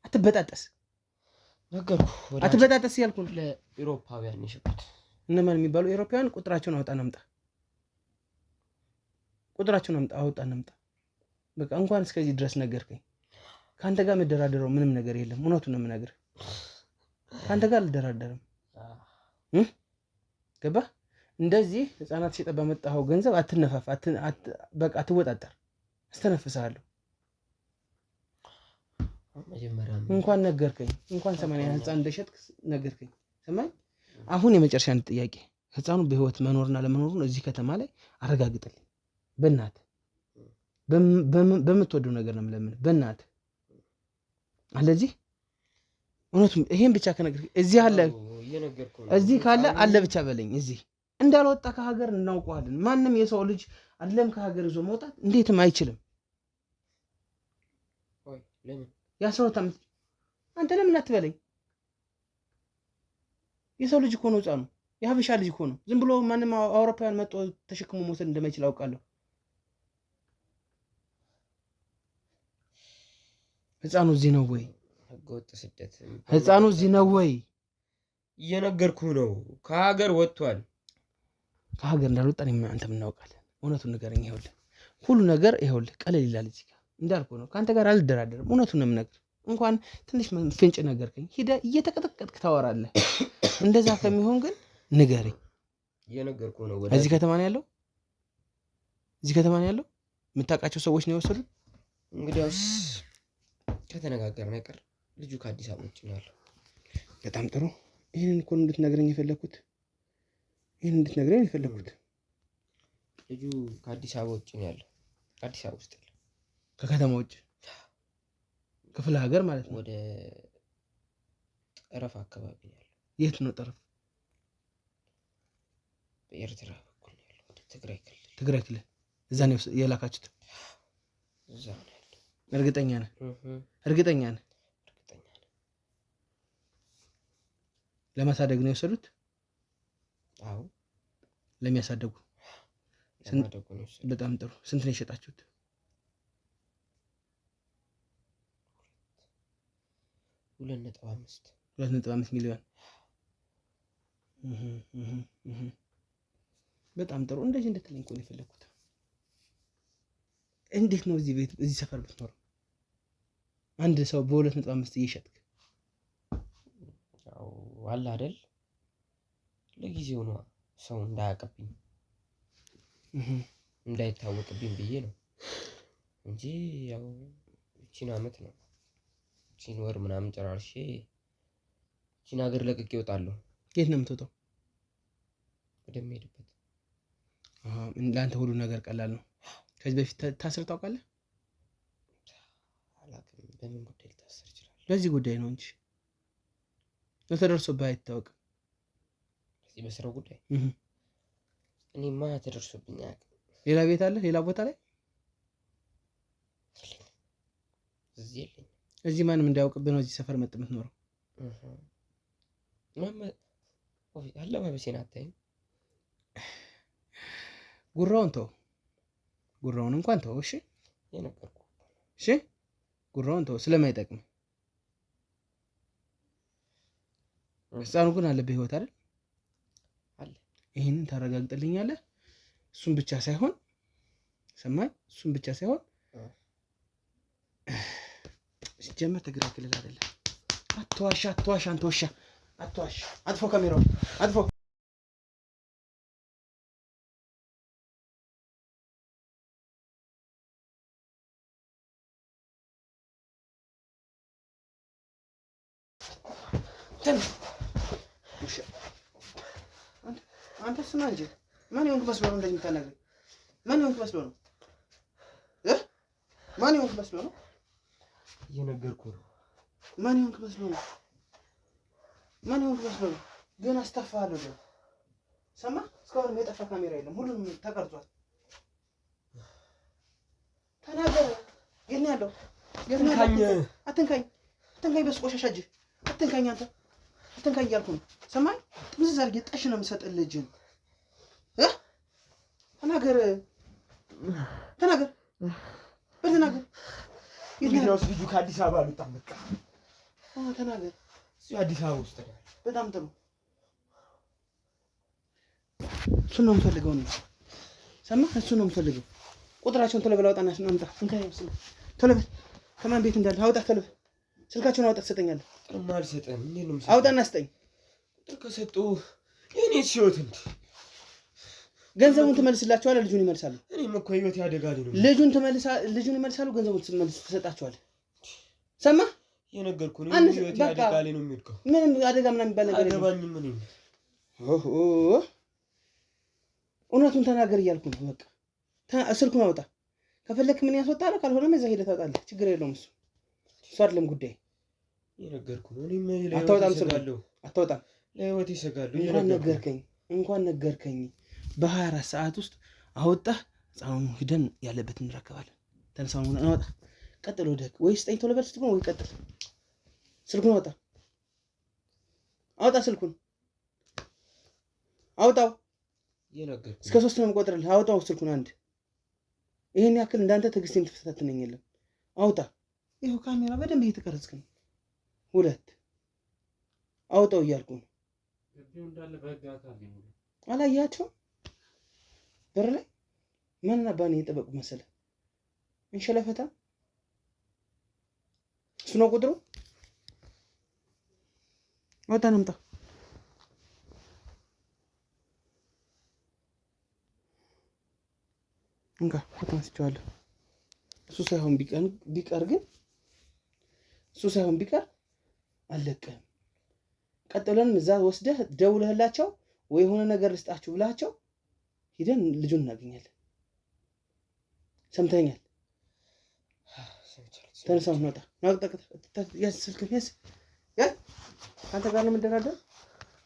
አትበጣጠስ። ነገርኩ፣ አትበጣጠስ እያልኩ ነው። ለኤሮፓውያን የሸኩት። እነማን የሚባሉ ኤሮፓውያን? ቁጥራቸውን አውጣ ናምጣ። ቁጥራቸውን አውጣ ናምጣ። በቃ እንኳን እስከዚህ ድረስ ነገርከኝ። ከአንተ ጋር መደራደረው ምንም ነገር የለም። እውነቱን ነው የምነግርህ። ከአንተ ጋር አልደራደርም። ገባህ? እንደዚህ ህፃናት ሸጠህ በመጣኸው ገንዘብ አትነፋፍ። በቃ አትወጣጠር። አስተነፍስሃለሁ። እንኳን ነገርከኝ፣ እንኳን 80 ህፃን እንደሸጥክ ነገርከኝ። ሰማኝ። አሁን የመጨረሻ አንድ ጥያቄ፣ ህፃኑ በህይወት መኖርና ለመኖሩን እዚህ ከተማ ላይ አረጋግጥልኝ በእናትህ። በምትወደው ነገር ነው የምለምንህ በእናትህ። አለዚህ እውነቱም ይሄን ብቻ ከነገር እዚህ አለ፣ እዚህ ካለ አለ ብቻ በለኝ። እዚህ እንዳልወጣ ከሀገር እናውቀዋለን። ማንም የሰው ልጅ አይደለም ከሀገር ይዞ መውጣት እንዴትም አይችልም። የ12 ዓመት አንተ ለምን አትበለኝ? የሰው ልጅ እኮ ነው ህፃኑ፣ የሀበሻ ልጅ እኮ ነው። ዝም ብሎ ማንም አውሮፓውያን መጥቶ ተሸክሞ መውሰድ እንደማይችል አውቃለሁ። ህፃኑ እዚህ ነው ወይ? ህገወጥ ስደት ህፃኑ እዚህ ነው ወይ? እየነገርኩህ ነው። ከሀገር ወጥቷል። ከሀገር እንዳልወጣ አንተም እናውቃለን። እውነቱን ንገረኝ። ይኸውልህ ሁሉ ነገር ይኸውልህ ቀለል ይላል። እዚህ ጋር እንዳልኩህ ነው። ከአንተ ጋር አልደራደርም። እውነቱን ነው የምነግርህ። እንኳን ትንሽ ፍንጭ ነገርከኝ፣ ሂደህ እየተቀጠቀጥክ ታወራለህ። እንደዛ ከሚሆን ግን ንገረኝ። እየነገርኩህ ነው። እዚህ ከተማ ነው ያለው? እዚህ ከተማ ነው ያለው? የምታውቃቸው ሰዎች ነው የወሰዱት? እንግዲያውስ ከተነጋገርን አይቀር ልጁ ከአዲስ አበባ ውጭ ነው ያለው። በጣም ጥሩ። ይህንን እኮ እንድትነግረኝ የፈለኩት ልጁ ከአዲስ አበባ ውጭ ነው ያለው። አዲስ አበባ ውስጥ ያለው ከከተማ ውጭ ክፍለ ሀገር ማለት ነው። ወደ ጠረፍ አካባቢ ነው ያለው። የት ነው ጠረፍ? በኤርትራ በኩል ነው ያለው፣ ወደ ትግራይ ክልል። እዛ ነው የላካችሁት? እዛ ነው ያለው። እርግጠኛ ነህ? እርግጠኛ ነህ? ለማሳደግ ነው የወሰዱት? አዎ ለሚያሳደጉ። ለማደጉ ነው የወሰዱት። በጣም ጥሩ። ስንት ነው የሸጣችሁት? 2.5 ሚሊዮን። በጣም ጥሩ። እንደዚህ እንድትለኝ እኮ ነው የፈለኩት። እንዴት ነው እዚህ ሰፈር ብትኖር አንድ ሰው በ2.5 እየሸጥክ? ያው አለ አይደል፣ ለጊዜው ነው ሰው እንዳያውቅብኝ እንዳይታወቅብኝ ብዬ ነው እንጂ ያው እቺን አመት ነው እቺን ወር ምናምን ጨራርሼ እቺን ሀገር ለቅቄ እወጣለሁ። የት ነው የምትወጣው? ወደምሄድበት። ለአንተ ሁሉ ነገር ቀላል ነው። ከዚህ በፊት ታስር ታውቃለህ? አላውቅም። በምን ጉዳይ ልታሰር ይችላል? በዚህ ጉዳይ ነው እንጂ ተደርሶብህ አይታወቅም። በዚህ በስራው ጉዳይ እኔማ ተደርሶብኝ አያውቅም። ሌላ ቤት አለ ሌላ ቦታ ላይ? እዚህ የለኝም። እዚህ ማንም እንዳያውቅብህ ነው እዚህ ሰፈር መጥ የምትኖረው? አለባበሴን አታይም? ጉራውን እንኳን ተው። እሺ የነገርኩህ። እሺ ጉራውን ተው ስለማይጠቅም። ህፃኑ ግን አለ በህይወት አይደል? አለ። ይሄንን ታረጋግጥልኛለህ? እሱን ብቻ ሳይሆን ሰማይ፣ እሱን ብቻ ሳይሆን ሲጀመር ተግራክልል አይደለም። አትዋሽ፣ አንተ ውሻ አትዋሽ። አጥፎ ካሜራውን አጥፎ። አንተ ስማ እንጂ ማን ይሆንክ መስሎ ነው እንደዚህ የምታናግረኝ? ማን ይሆንክ መስሎ ነው? ማን ይሆንክ መስሎ ነው? እየነገርኩህ ነው። ማን ይሆንክ መስሎ ነው? ማን ይሆንክ መስሎ ነው? ግን አስተፋለሁ ነው። ሰማ? እስካሁን የጠፋ ካሜራ የለም፣ ሁሉንም ተቀርጿል። ተናገር። የት ነው ያለው? አትንካኝ፣ በስ ቆሻሻ እጅ አትንካኝ። አንተ አትንካኝ እያልኩ ነው። ሰማኝ? ጥምዝዝ አድርጌ ጠሽ ነው የምሰጥህ ልጅን። ተናገር፣ በተናገር። ይሄኛውስ ልጁ ከአዲስ አበባ አልወጣም። በቃ ተናገር። እዚሁ አዲስ አበባ ውስጥ ነው። በጣም ጥሩ። እሱን ነው የምፈልገው ነው። ሰማህ? እሱን ነው የምፈልገው። ቁጥራቸውን ቶሎ በል አውጣና አምጣ። ቶሎ በል ከማን ቤት እንዳለ አውጣ። ቶሎ በል ስልካቸውን አውጣ። ትሰጠኛለህ? ጥርማ አልሰጠህም። እንዴት ነው የምሰጠህ? አውጣና ስጠኝ። ቁጥር ከሰጡህ የእኔ ሲወት እንደ ገንዘቡን ትመልስላቸዋለህ? ልጁን ይመልሳሉ? እኔም እኮ ህይወት ያደጋል ነው። ልጁን ይመልሳሉ፣ ገንዘቡን ትሰጣቸዋለህ። ሰማህ? የነገርኩህ ነው። ህይወት ያደጋል ነው የሚልከው። ምን አደጋ ምናምን የሚባል ነገር የለም። አገባኝም ምን እውነቱን ተናገር እያልኩ ነው። በቃ ስልኩን አውጣ። ከፈለክ ምን ያስወጣል፣ ካልሆነም እዛ ሄደህ ታውጣለህ። ችግር የለውም። እሱ አይደለም ጉዳይ። የነገርኩህ ነው። እኔም አታወጣም፣ አታወጣም። ለህይወት ይሰጋሉ። እንኳን ነገርከኝ። በ24 ሰዓት ውስጥ አወጣህ። ህፃኑን ሂደን ያለበትን እንረከባለን። ተነሳውን ሆነ አወጣ። ቀጥል ወደ ወይ ስጠኝ ቶሎ በል ስትሆን ወይ ቀጥል። ስልኩን አውጣ፣ ስልኩን አውጣው። እስከ 3 ነው የምቆጥርልህ። አውጣው ስልኩን። አንድ ይሄን ያክል እንዳንተ ትዕግስቴን ትፈታተነኝ የለም። አውጣ። ይኸው ካሜራ በደንብ እየተቀረጽክ ነው። 2 አውጣው እያልኩ ነው። አላያቸውም? በር ላይ ማንና ባኔ የጠበቁ መሰለህ? እንሸለፈታ እሱ ነው ቁጥሩ። አውጣ ነምጣ። እንካ አታስጨዋለሁ። እሱ ሳይሆን ቢቀር አለቀህም። ቀጥለን እዛ ወስደህ ደውለህላቸው ወይ የሆነ ነገር ልስጣችሁ ብላቸው ሂደን ልጁን እናገኛለን። ሰምተኛል? ተነሳው እንውጣ። ያዝ ስልክህን ያዝ። አንተ ጋር ነው የምደራደር?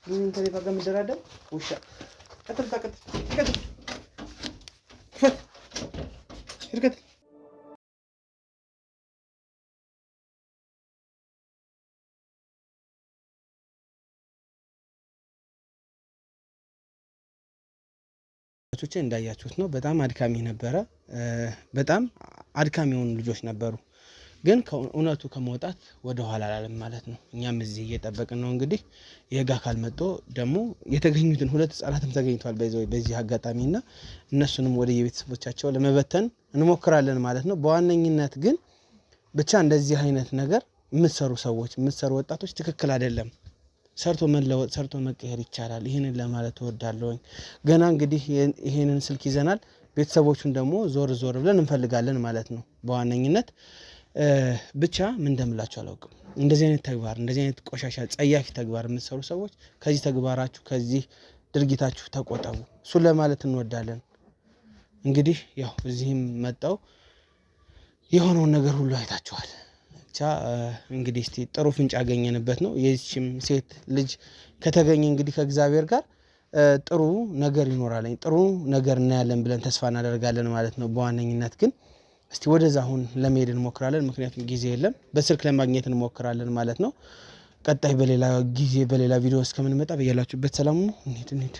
ምን ተሌባ ጋር የምደራደር? ውሻ ቀጥል። ክፈት። እንዳያችሁት ነው። በጣም አድካሚ ነበረ። በጣም አድካሚ የሆኑ ልጆች ነበሩ። ግን እውነቱ ከመውጣት ወደ ኋላ አላለም ማለት ነው። እኛም እዚህ እየጠበቅን ነው። እንግዲህ የህግ አካል መጥቶ ደግሞ የተገኙትን 2 ህጻናትም ተገኝተዋል በዚህ አጋጣሚና እነሱንም ወደ የቤተሰቦቻቸው ለመበተን እንሞክራለን ማለት ነው። በዋነኝነት ግን ብቻ እንደዚህ አይነት ነገር የምትሰሩ ወጣቶች ትክክል አይደለም። ሰርቶ መለወጥ፣ ሰርቶ መቀየር ይቻላል። ይህንን ለማለት እወዳለሁኝ። ገና እንግዲህ ይህንን ስልክ ይዘናል። ቤተሰቦቹን ደግሞ ዞር ብለን እንፈልጋለን ማለት ነው። በዋነኝነት ብቻ ምን እንደምላችሁ አላውቅም። እንደዚህ አይነት ተግባር፣ እንደዚህ አይነት ቆሻሻ ጸያፊ ተግባር የምትሰሩ ሰዎች ከዚህ ተግባራችሁ፣ ከዚህ ድርጊታችሁ ተቆጠቡ። እሱን ለማለት እንወዳለን። እንግዲህ ያው እዚህም መጣው የሆነውን ነገር ሁሉ አይታችኋል። ብቻ እንግዲህ እስቲ ጥሩ ፍንጭ ያገኘንበት ነው። የዚህም ሴት ልጅ ከተገኘ እንግዲህ ከእግዚአብሔር ጋር ጥሩ ነገር ይኖራል፣ ጥሩ ነገር እናያለን ብለን ተስፋ እናደርጋለን ማለት ነው። በዋነኝነት ግን እስቲ ወደዛ አሁን ለመሄድ እንሞክራለን። ምክንያቱም ጊዜ የለም። በስልክ ለማግኘት እንሞክራለን ማለት ነው። ቀጣይ በሌላ ጊዜ በሌላ ቪዲዮ እስከምንመጣ በያላችሁበት ሰላም ነው። እንሂድ